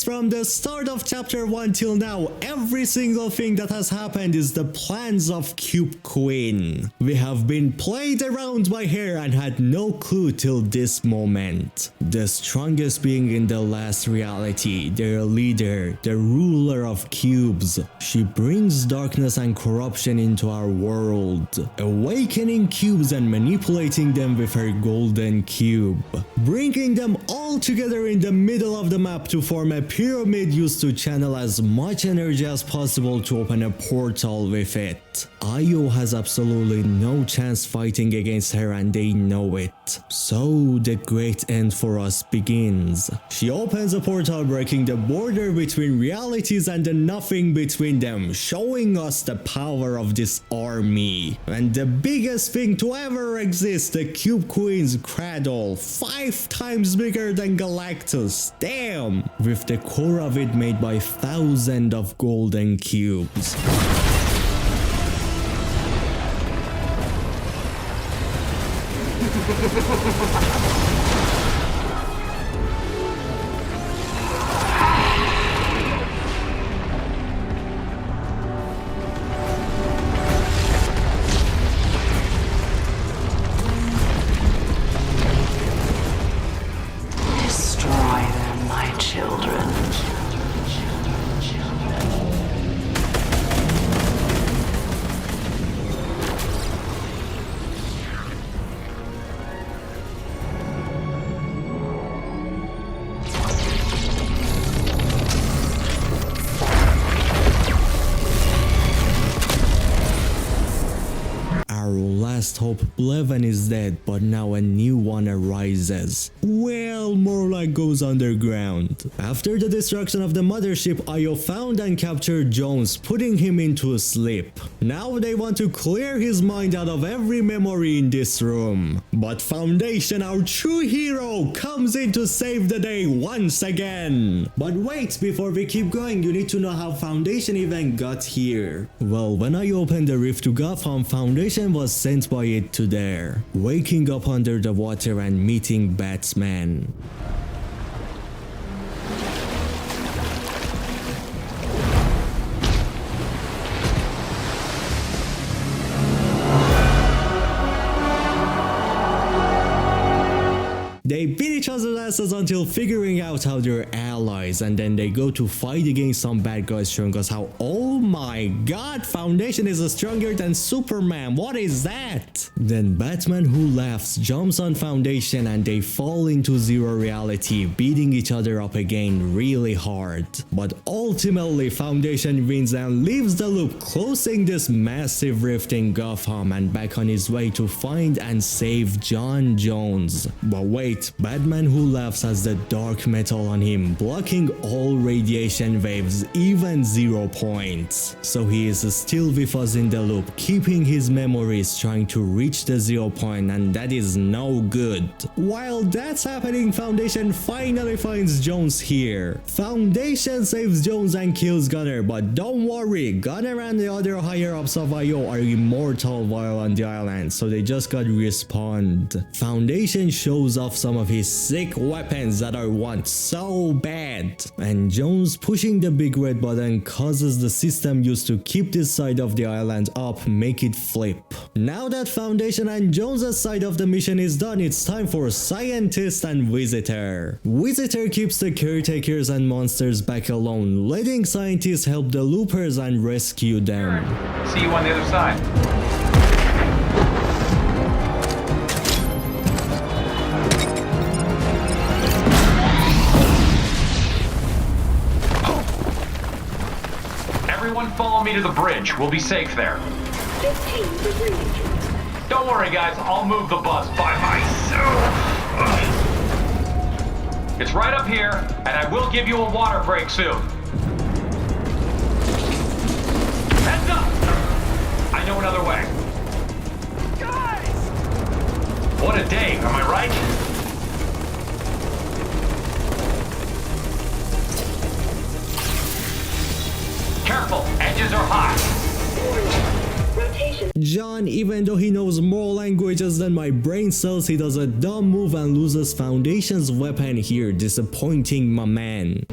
From the start of chapter 1 till now, every single thing that has happened is the plans of Cube Queen. We have been played around by her and had no clue till this moment. The strongest being in the last reality, their leader, the ruler of cubes. She brings darkness and corruption into our world, awakening cubes and manipulating them with her golden cube, bringing them all together in the middle of the map to form a pyramid used to channel as much energy as possible to open a portal with it. Io has absolutely no chance fighting against her, and they know it. So the great end for us begins. She opens a portal, breaking the border between realities and the nothing between them, showing us the power of this army. And the biggest thing to ever exist, the Cube Queen's cradle, 5 times bigger than Galactus. Damn! With the core of it made by thousands of golden cubes. top, Bleven is dead, but now a new one arises. Well, more like goes underground. After the destruction of the mothership, Io found and captured Jones, putting him into sleep. Now they want to clear his mind out of every memory in this room. But Foundation, our true hero, comes in to save the day once again. But wait, before we keep going, you need to know how Foundation even got here. Well, when I opened the rift to Gotham, Foundation was sent by it to there, waking up under the water and meeting Batman. They beat each other's asses until figuring out how they're allies, and then they go to fight against some bad guys, showing us how, oh my god, Foundation is stronger than Superman. What is that? Then Batman, who laughs, jumps on Foundation and they fall into zero reality, beating each other up again really hard. But ultimately Foundation wins and leaves the loop, closing this massive rift in Gotham and back on his way to find and save John Jones. But wait, Batman, who laughs, has the dark metal on him, blocking all radiation waves, even 0 points. So he is still with us in the loop, keeping his memories, trying to reach the 0 point, and that is no good. While that's happening, Foundation finally finds Jones here. Foundation saves Jones and kills Gunner, but don't worry, Gunner and the other higher-ups of IO are immortal while on the island, so they just got respawned. Foundation shows off some of his sick weapons that I want so bad, and Jones pushing the big red button causes the system used to keep this side of the island up make it flip. Now that Foundation and Jones' side of the mission is done, it's time for Scientist and Visitor. Visitor keeps the caretakers and monsters back alone, letting Scientists help the loopers and rescue them. See you on the other side. Everyone follow me to the bridge. We'll be safe there. 15 degrees. Don't worry, guys. I'll move the bus by myself. It's right up here, and I will give you a water break soon. Heads up! I know another way. Guys! What a day, am I right? Careful, edges are hot. Rotation. John, even though he knows more languages than my brain cells, he does a dumb move and loses Foundation's weapon here, disappointing my man.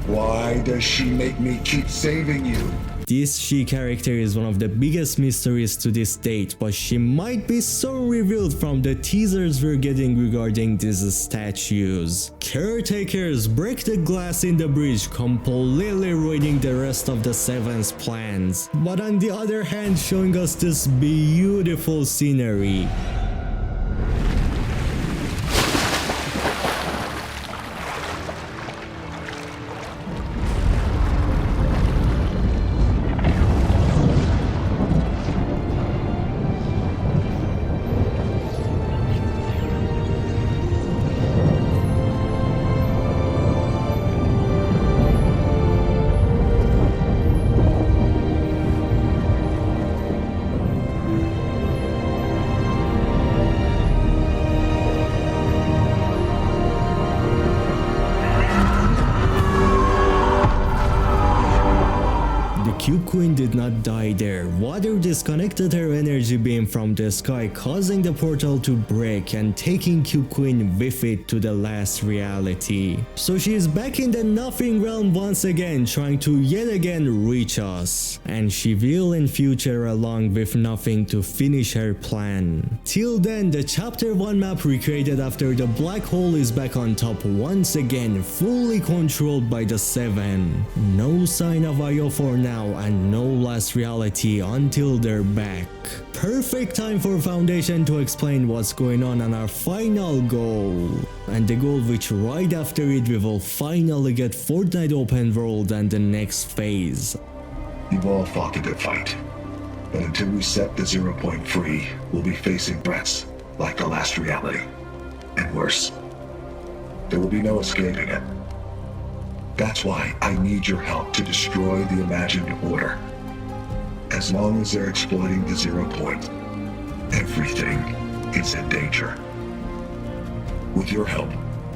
Why does she make me keep saving you? This she character is one of the biggest mysteries to this date, but she might be so revealed from the teasers we're getting regarding these statues. Caretakers break the glass in the bridge, completely ruining the rest of the Seven's plans, but on the other hand showing us this beautiful scenery. Cube Queen did not die there. Water disconnected her energy beam from the sky, causing the portal to break and taking Cube Queen with it to the last reality. So she is back in the Nothing realm once again, trying to yet again reach us. And she will in future along with Nothing to finish her plan. Till then, the Chapter 1 map recreated after the black hole is back on top once again, fully controlled by the Seven. No sign of Io for now, and no last reality until they're back. Perfect time for Foundation to explain what's going on and our final goal. And the goal which right after it we will finally get Fortnite open world and the next phase. You all fought a good fight. But until we set the 0 point free, we'll be facing threats like the last reality. And worse. There will be no escaping it. That's why I need your help to destroy the imagined order. As long as they're exploiting the 0 point, everything is in danger. With your help,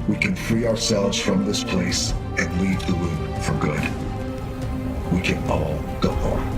we can free ourselves from this place and leave the loop for good. We can all go home.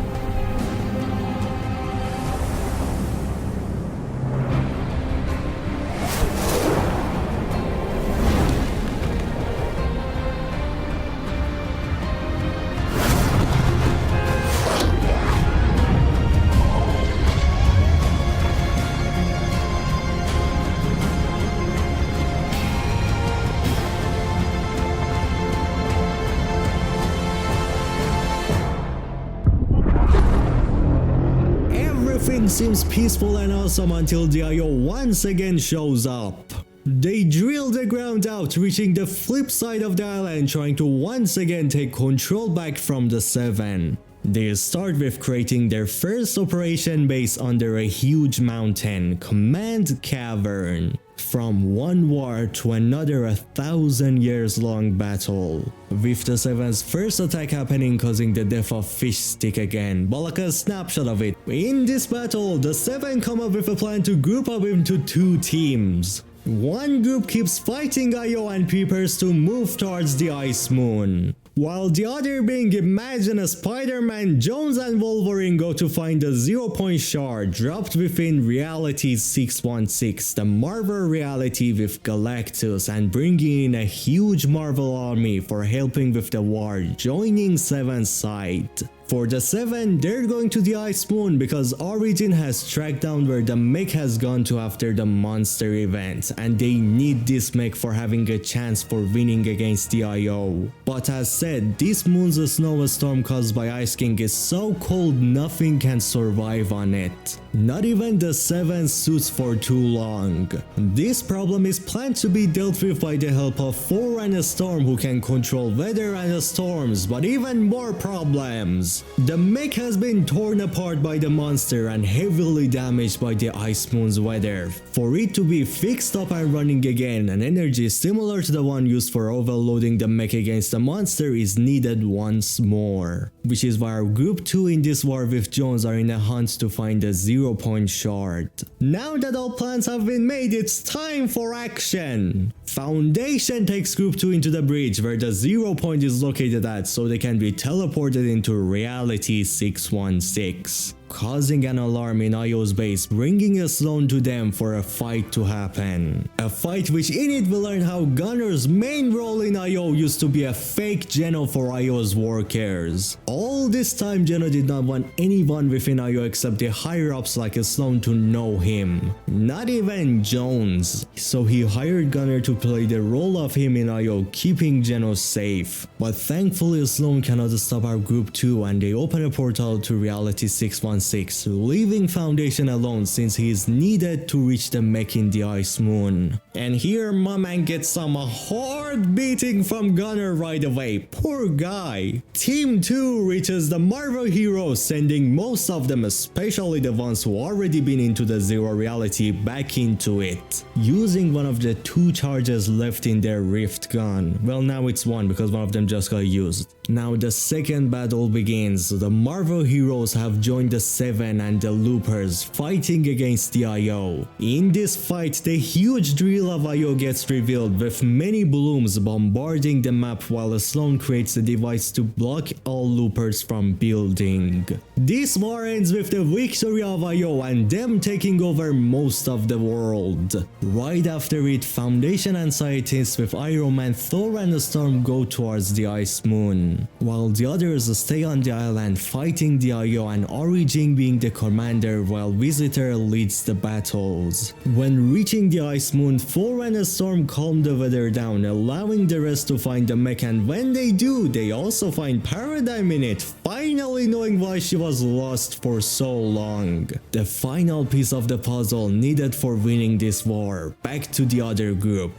Everything seems peaceful and awesome until the IO once again shows up. They drill the ground out, reaching the flip side of the island, trying to once again take control back from the Seven. They start with creating their first operation base under a huge mountain, Command Cavern. From one war to another 1,000 years long battle, with the Seven's first attack happening causing the death of Fish Stick again, but like a snapshot of it. In this battle, the Seven come up with a plan to group up into two teams. One group keeps fighting IO and prepares to move towards the Ice Moon, while the other being Imagine a Spider-Man, Jones and Wolverine go to find the 0 point shard dropped within Reality 616, the Marvel reality with Galactus, and bringing in a huge Marvel army for helping with the war, joining Seven's side. For the Seven, they're going to the Ice Moon because Origin has tracked down where the mech has gone to after the monster event, and they need this mech for having a chance for winning against the IO. But as said, this moon's snowstorm caused by Ice King is so cold nothing can survive on it. Not even the Seven suits for too long. This problem is planned to be dealt with by the help of Thor and a Storm, who can control weather and storms, but even more problems. The mech has been torn apart by the monster and heavily damaged by the Ice Moon's weather. For it to be fixed up and running again, an energy similar to the one used for overloading the mech against the monster is needed once more. Which is why our group 2 in this war with Jones are in a hunt to find the 0 point shard. Now that all plans have been made, it's time for action! Foundation takes group 2 into the bridge where the 0 point is located at so they can be teleported into Reality 616, causing an alarm in IO's base, bringing a Sloan to them for a fight to happen. A fight which in it we learn how Gunner's main role in IO used to be a fake Geno for IO's workers. All this time Geno did not want anyone within IO except the higher ups like a Sloan to know him. Not even Jones. So he hired Gunner to play the role of him in IO, keeping Geno safe. But thankfully Sloan cannot stop our group 2 and they open a portal to Reality 616, leaving Foundation alone since he is needed to reach the mech in the Ice Moon. And here my man gets some hard beating from Gunner right away, poor guy. Team 2 reaches the Marvel heroes, sending most of them, especially the ones who already been into the Zero reality, back into it, using one of the 2 charges left in their Rift gun. Well, now it's 1 because one of them just got used. Now the second battle begins. The Marvel heroes have joined the Seven and the Loopers, fighting against the IO. In this fight, the huge drill of IO gets revealed, with many blooms bombarding the map while Sloan creates a device to block all Loopers from building. This war ends with the victory of IO and them taking over most of the world. Right after it, Foundation and scientists with Iron Man, Thor and Storm go towards the Ice Moon, while the others stay on the island fighting the IO and Origin being the commander while Visitor leads the battles. When reaching the Ice Moon, Thor and Storm calm the weather down, allowing the rest to find the mech, and when they do, they also find Paradigm in it, finally knowing why she was lost for so long. The final piece of the puzzle needed for winning this war, back to the other group.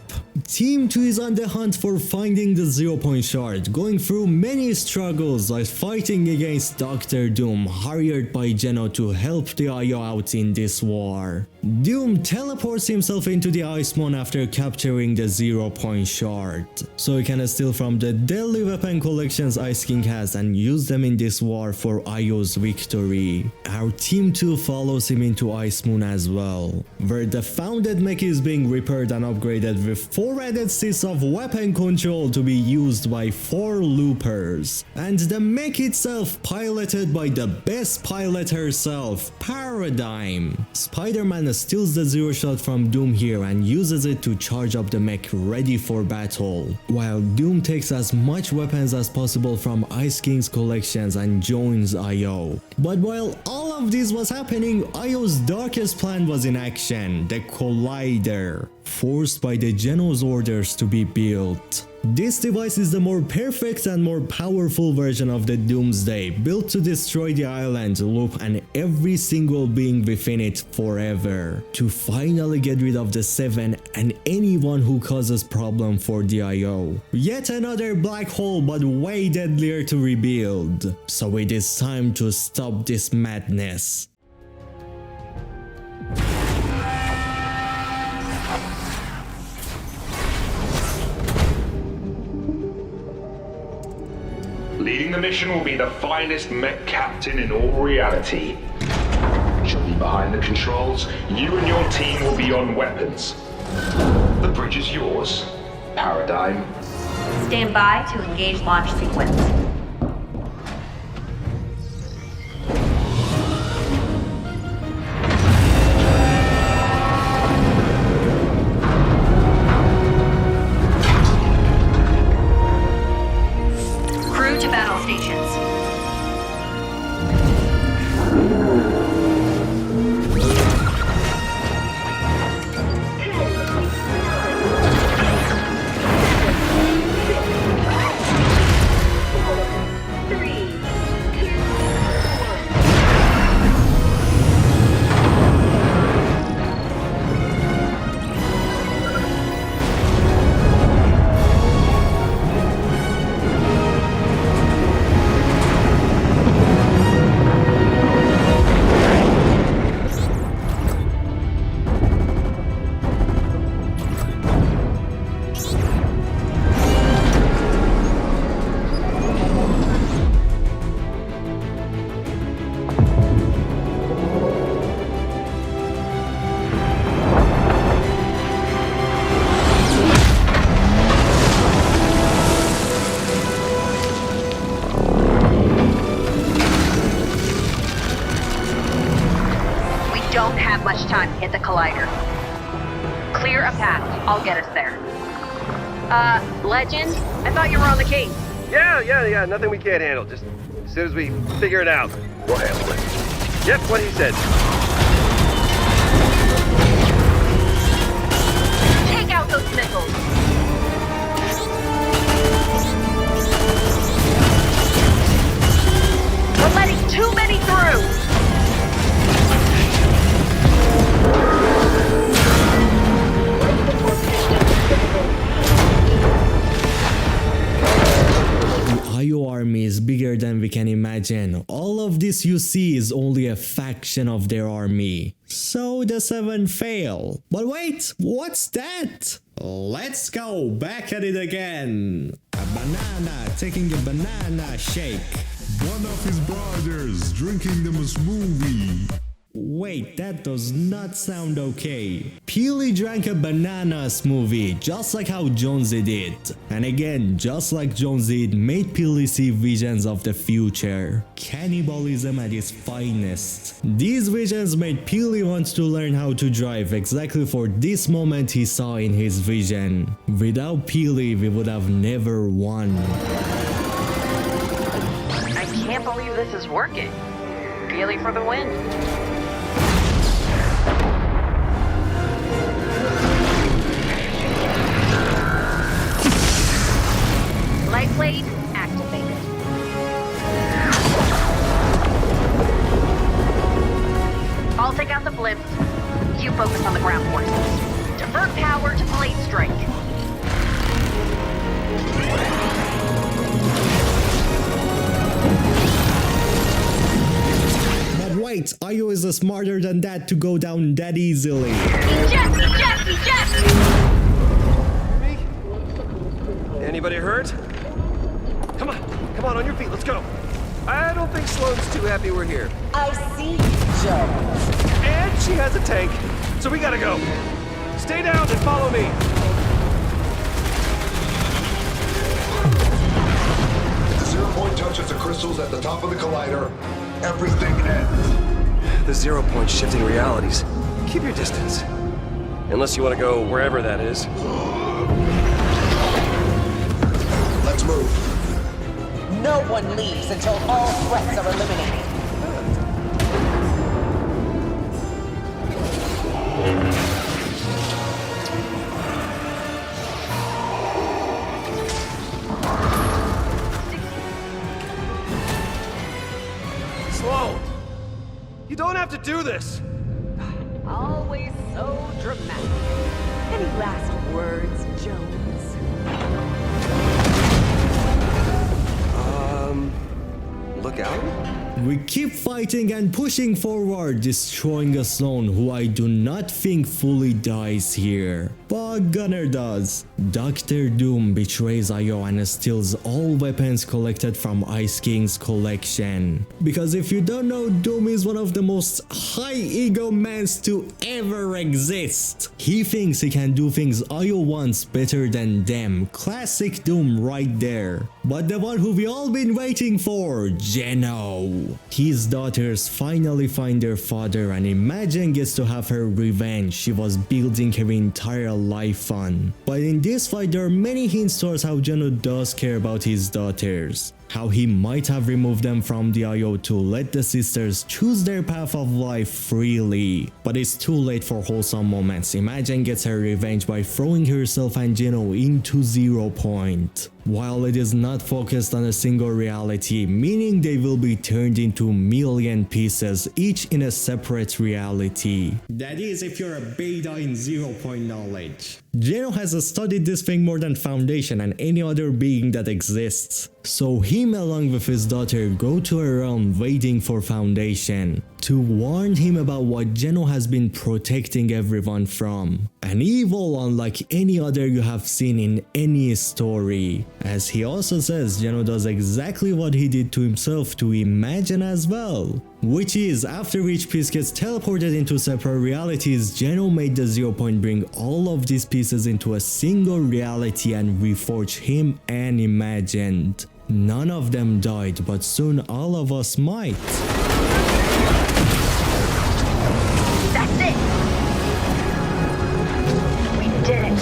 Team 2 is on the hunt for finding the 0-point shard, going through many struggles like fighting against Dr. Doom, hired by Geno to help the IO out in this war. Doom teleports himself into the Ice Moon after capturing the 0-point shard, so he can steal from the deadly weapon collections Ice King has and use them in this war for IO's victory. Our Team 2 follows him into Ice Moon as well, where the founded mech is being repaired and upgraded with 4 added seats of weapon control to be used by 4 loopers, and the mech itself piloted by the best pilot herself, Paradigm. Spider-Man steals the Zero Shot from Doom here and uses it to charge up the mech ready for battle, while Doom takes as much weapons as possible from Ice King's collections and joins IO. But while all of this was happening, IO's darkest plan was in action, the Collider, forced by the Geno's orders to be built. This device is the more perfect and more powerful version of the Doomsday, built to destroy the island, loop and every single being within it forever, to finally get rid of the Seven and anyone who causes problem for the IO. Yet another black hole, but way deadlier to rebuild. So it is time to stop this madness. Leading the mission will be the finest mech captain in all reality. She'll be behind the controls. You and your team will be on weapons. The bridge is yours, Paradigm. Stand by to engage launch sequence. Crew to battle stations. Don't have much time to hit the collider. Clear a path. I'll get us there. Legend? I thought you were on the case. Yeah. Nothing we can't handle. Just as soon as we figure it out, we'll handle it. Yep, what he said. Take out those missiles. We're letting too many through. The IO army is bigger than we can imagine. All of this you see is only a faction of their army. So the Seven fail. But wait, what's that? Let's go back at it again. A banana taking a banana shake. One of his brothers drinking the smoothie. Wait, that does not sound okay. Peely drank a banana smoothie, just like how Jonesy did. And again, just like Jonesy, it made Peely see visions of the future. Cannibalism at its finest. These visions made Peely want to learn how to drive exactly for this moment he saw in his vision. Without Peely, we would have never won. I can't believe this is working. Peely for the win. Light blade activated. is smarter than that to go down that easily. Eject! Eject! Eject! Me? Anybody hurt? Come on your feet, let's go. I don't think Sloane's too happy we're here. I see you, Jones. And she has a tank, so we gotta go. Stay down and follow me. If the 0 point touches the crystals at the top of the collider, everything ends. The 0 point shifting realities. Keep your distance. Unless you want to go wherever that is. Let's move. No one leaves until all threats are eliminated. Sloane! You don't have to do this! Always so dramatic. Any last words, Jones? Look out? We keep fighting and pushing forward, destroying a Sloane who I do not think fully dies here. But Gunner does. Dr. Doom betrays Io and steals all weapons collected from Ice King's collection. Because if you don't know, Doom is one of the most high ego mans to ever exist. He thinks he can do things Io wants better than them. Classic Doom right there. But the one who we all been waiting for, Geno. His daughters finally find their father and Imogen gets to have her revenge she was building her entire life on. But in this fight there are many hints towards how Geno does care about his daughters. How he might have removed them from the IO to let the sisters choose their path of life freely. But it's too late for wholesome moments. Imogen gets her revenge by throwing herself and Geno into 0 point. While it is not focused on a single reality, meaning they will be turned into million pieces, each in a separate reality. That is if you're a beta in 0 point knowledge. Geno has studied this thing more than Foundation and any other being that exists. So him along with his daughter go to a realm waiting for Foundation to warn him about what Geno has been protecting everyone from. An evil unlike any other you have seen in any story. As he also says, Geno does exactly what he did to himself to Imogen as well. Which is, after each piece gets teleported into separate realities, Geno made the 0 point bring all of these pieces into a single reality and reforge him and Imogen. None of them died, but soon all of us might. That's it! We did it!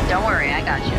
Don't worry, I got you.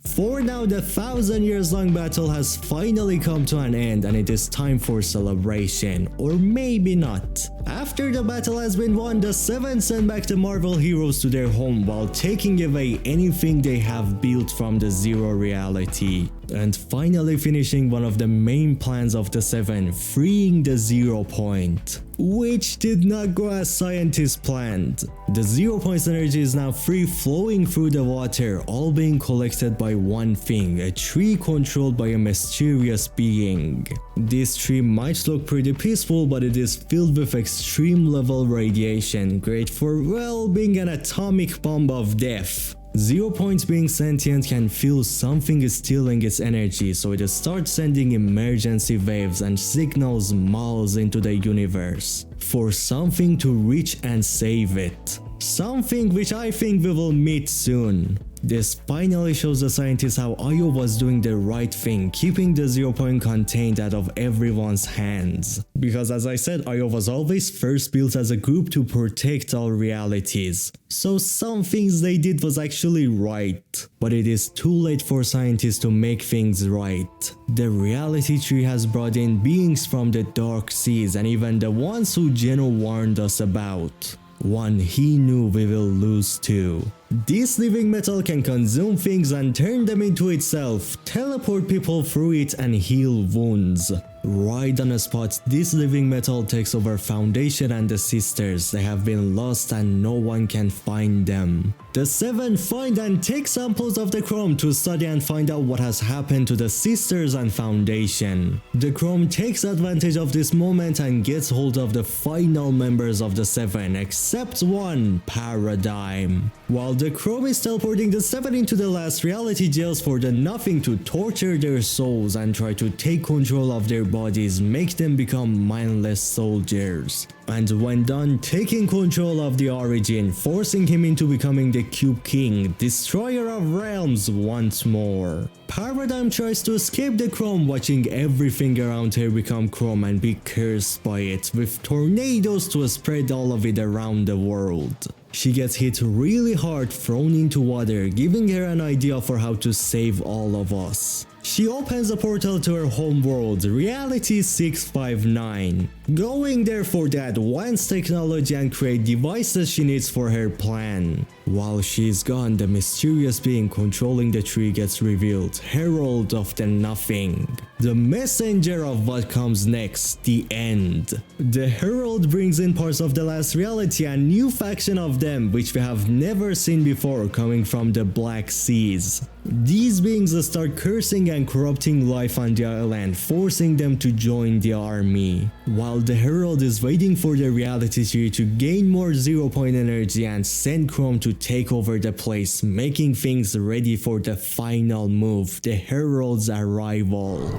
For now, the 1,000 years long battle has finally come to an end and it is time for celebration, or maybe not. After the battle has been won, the Seven send back the Marvel heroes to their home while taking away anything they have built from the Zero reality. And finally finishing one of the main plans of the Seven, freeing the 0 point. Which did not go as scientists planned. The 0 point's energy is now free flowing through the water, all being collected by one thing, a tree controlled by a mysterious being. This tree might look pretty peaceful, but it is filled with extreme level radiation, great for, well, being an atomic bomb of death. 0 points being sentient can feel something is stealing its energy, so it starts sending emergency waves and signals miles into the universe for something to reach and save it. Something which I think we will meet soon. This finally shows the scientists how Io was doing the right thing, keeping the 0 point contained out of everyone's hands. Because as I said, Io was always first built as a group to protect all realities. So some things they did was actually right. But it is too late for scientists to make things right. The reality tree has brought in beings from the dark seas and even the ones who Geno warned us about. one he knew we will lose to. This living metal can consume things and turn them into itself, teleport people through it and heal wounds. Right on the spot, this living metal takes over Foundation and the sisters. They have been lost and no one can find them. The seven find and take samples of the chrome to study and find out what has happened to the sisters and Foundation. The chrome takes advantage of this moment and gets hold of the final members of the seven, except one, Paradigm. While the chrome is teleporting the seven into the last reality jails for the nothing to torture their souls and try to take control of their bodies, make them become mindless soldiers. And when done taking control of the Origin, forcing him into becoming the Cube King, destroyer of realms once more. Paradigm tries to escape the chrome, watching everything around her become chrome and be cursed by it, with tornadoes to spread all of it around the world. She gets hit really hard, thrown into water, giving her an idea for how to save all of us. She opens a portal to her home world, Reality 659, going there for the advanced technology and create devices she needs for her plan. While she's gone, the mysterious being controlling the tree gets revealed, Herald of the Nothing, the messenger of what comes next, the end. The Herald brings in parts of the last reality, a new faction of them which we have never seen before, coming from the Black Seas. These beings start cursing and corrupting life on the island, forcing them to join the army. While the Herald is waiting for the reality tree to gain more 0-point energy and send Chrome to take over the place, making things ready for the final move, the Herald's arrival.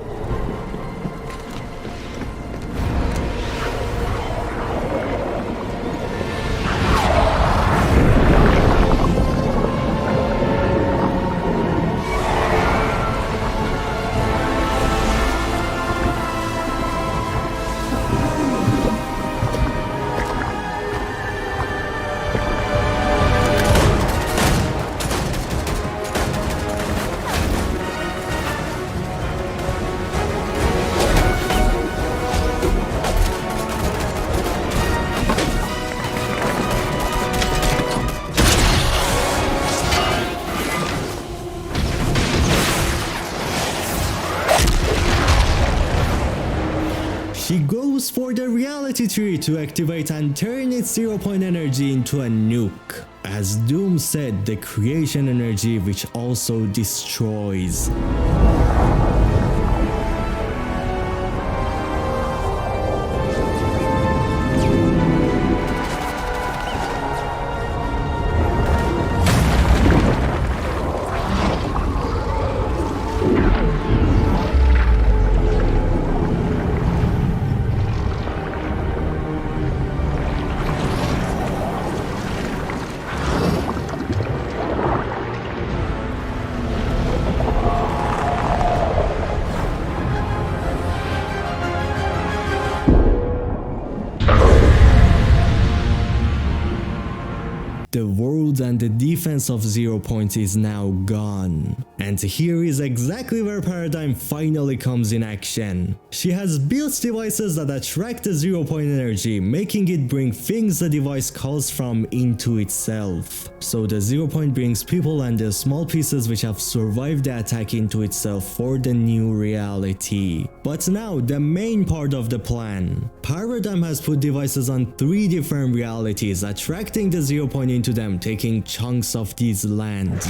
She goes for the reality tree to activate and turn its 0-point energy into a nuke. As Doom said, the creation energy which also destroys. The world and the defense of 0-point is now gone. And here is exactly where Paradigm finally comes in action. She has built devices that attract the 0-point energy, making it bring things the device calls from into itself. So the 0-point brings people and the small pieces which have survived the attack into itself for the new reality. But now the main part of the plan. Paradigm has put devices on 3 different realities, attracting the 0-point into them, taking chunks of these lands.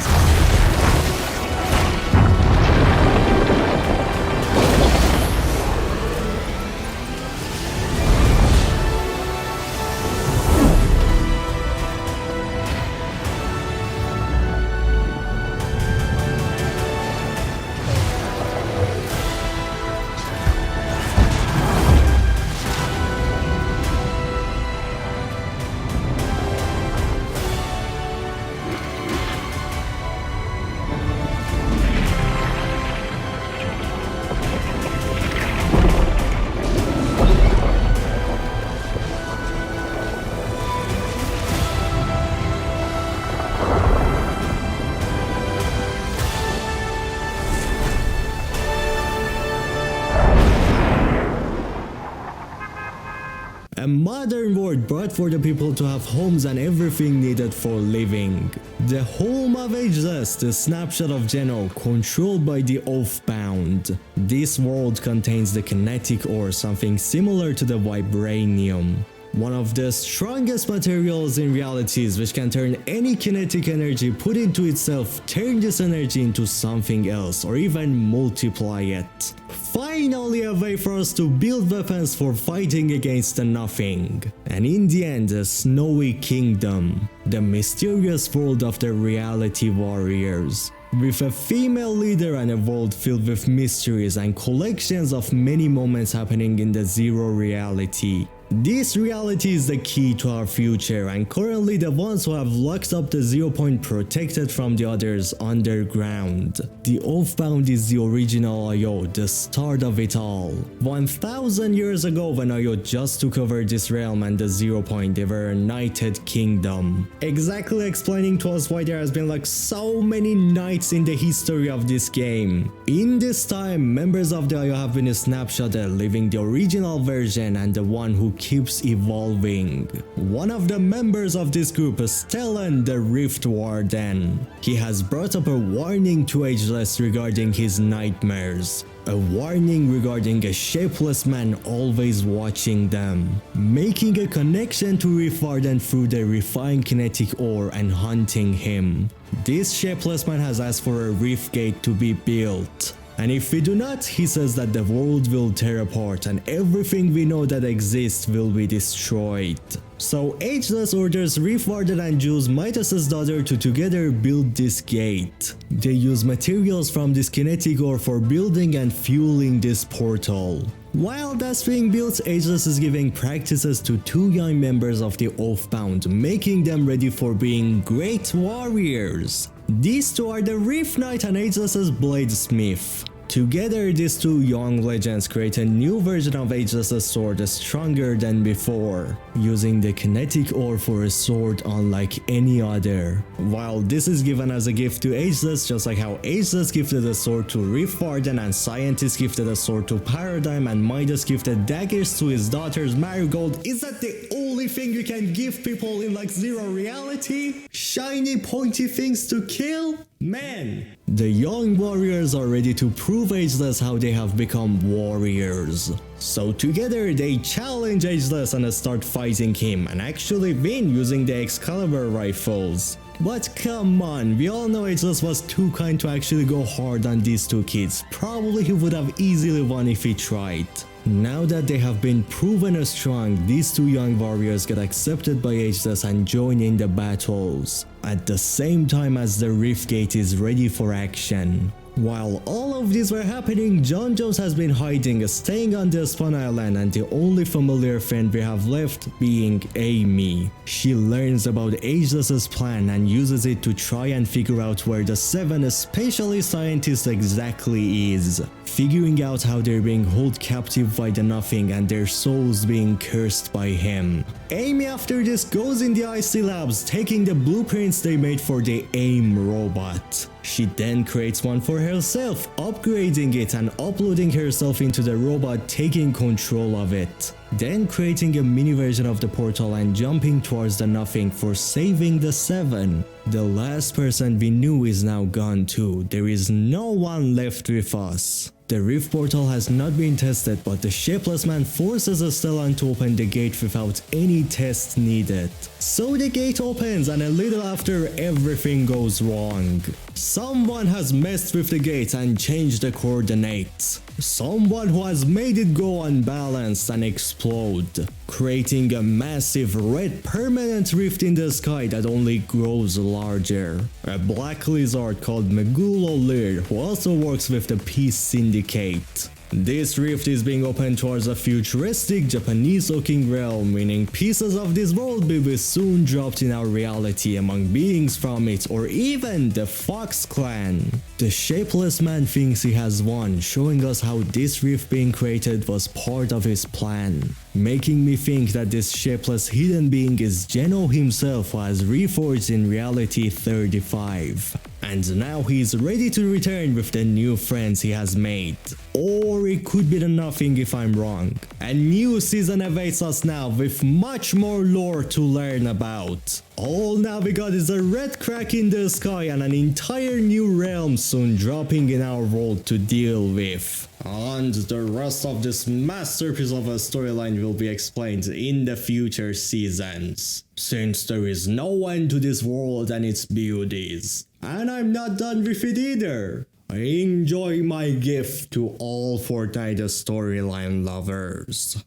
a modern world brought for the people to have homes and everything needed for living. The home of Ageless, the snapshot of Geno, controlled by the Oathbound. This world contains the kinetic ore, something similar to the vibranium. One of the strongest materials in realities, which can turn any kinetic energy put into itself, turn this energy into something else, or even multiply it. Finally a way for us to build weapons for fighting against the nothing. And in the end, the Snowy Kingdom, the mysterious world of the reality warriors. With a female leader and a world filled with mysteries and collections of many moments happening in the zero reality. This reality is the key to our future, and currently the ones who have locked up the 0 point protected from the others underground. The Oathbound is the original IO, the start of it all. 1000 years ago, when IO just took over this realm and the 0 point, they were a united kingdom. Exactly explaining to us why there has been like so many knights in the history of this game. In this time, members of the IO have been snapshotted, leaving the original version and the one who keeps evolving. One of the members of this group is Stellan, the Rift Warden. He has brought up a warning to Ageless regarding his nightmares. A warning regarding a shapeless man always watching them, making a connection to Rift Warden through the refined kinetic ore and hunting him. This shapeless man has asked for a rift gate to be built. And if we do not, he says that the world will tear apart and everything we know that exists will be destroyed. So Ageless orders Rift Warden and Jules, Midas' daughter, to together build this gate. They use materials from this kinetic ore for building and fueling this portal. While that's being built, Ageless is giving practices to 2 young members of the Oathbound, making them ready for being great warriors. These 2 are the Rift Knight and Ageless' Bladesmith. Together, these 2 young legends create a new version of Ageless' sword stronger than before, using the kinetic ore for a sword unlike any other. While this is given as a gift to Ageless, just like how Ageless gifted a sword to Rift Warden and Scientist gifted a sword to Paradigm and Midas gifted daggers to his daughters Marigold. Is that the only thing you can give people in like zero reality? Shiny pointy things to kill? Man! The young warriors are ready to prove Ageless how they have become warriors. So together they challenge Ageless and start fighting him and actually win using the Excalibur rifles. But come on, we all know Ageless was too kind to actually go hard on these 2 kids. Probably he would have easily won if he tried. Now that they have been proven strong, these 2 young warriors get accepted by Ageless and join in the battles, at the same time as the Rift Gate is ready for action. While all of these were happening, John Jones has been hiding, staying on the Spawn Island, and the only familiar friend we have left being Amy. She learns about Ageless' plan and uses it to try and figure out where the 7 specialist scientists exactly is, figuring out how they're being held captive by the Nothing and their souls being cursed by him. Amy after this goes in the IC labs, taking the blueprints they made for the AIM robot. She then creates one for herself, upgrading it and uploading herself into the robot, taking control of it. Then creating a mini version of the portal and jumping towards the Nothing for saving the 7. The last person we knew is now gone too. There is no one left with us. The Rift Portal has not been tested, but the Shapeless Man forces Stellan to open the gate without any test needed. So the gate opens and a little after everything goes wrong. Someone has messed with the gate and changed the coordinates. Someone who has made it go unbalanced and explode, creating a massive red permanent rift in the sky that only grows larger. A black lizard called Megulo Lear, who also works with the Peace Syndicate. This rift is being opened towards a futuristic Japanese-looking realm, meaning pieces of this world will be soon dropped in our reality among beings from it, or even the Fox clan. The Shapeless Man thinks he has won, showing us how this rift being created was part of his plan, making me think that this shapeless hidden being is Geno himself, who has reforged in reality 35. And now he is ready to return with the new friends he has made. Or it could be the nothing if I'm wrong. A new season awaits us now with much more lore to learn about. All now we got is a red crack in the sky and an entire new realm soon dropping in our world to deal with. And the rest of this masterpiece of a storyline will be explained in the future seasons, since there is no end to this world and its beauties. And I'm not done with it either. Enjoy my gift to all Fortnite storyline lovers.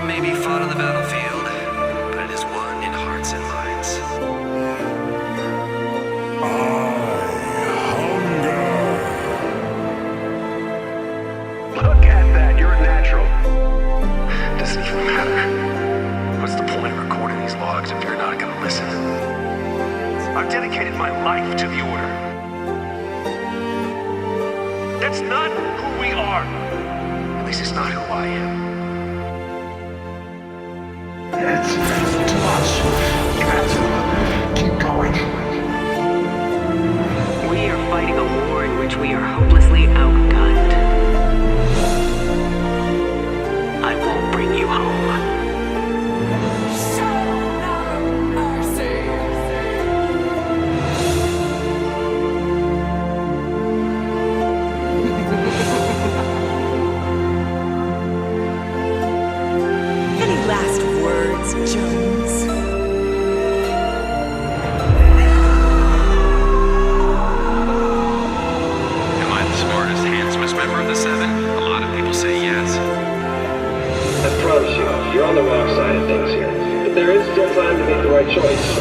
Maybe fought on the battlefield, but it is won in hearts and minds. Look at that, you're a natural. Doesn't even matter. What's the point of recording these logs if you're not gonna listen? I've dedicated my life to the Order. That's not who we are. At least it's not who I am. It's too much. You have to keep going. We are fighting a war in which we are hopelessly outgunned. I won't bring you home. Any last words, Jones? Am I the smartest, handsomest member of the seven? A lot of people say yes. I promise you, you're on the wrong side of things here. But there is still time to make the right choice.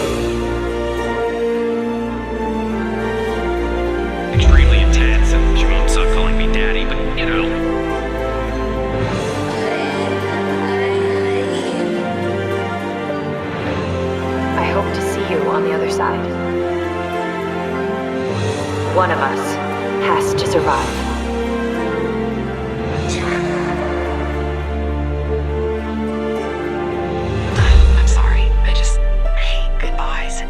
Extremely intense, and she won't stop calling me daddy, but you know. I hope to see you on the other side. One of us has to survive. I'm sorry. I hate goodbyes.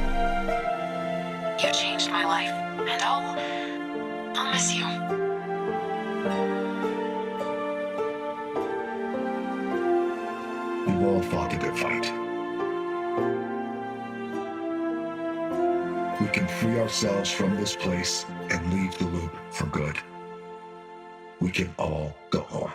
You changed my life, and I'll miss you. We all fought a good fight. We can free ourselves from this place and leave the loop for good. We can all go home.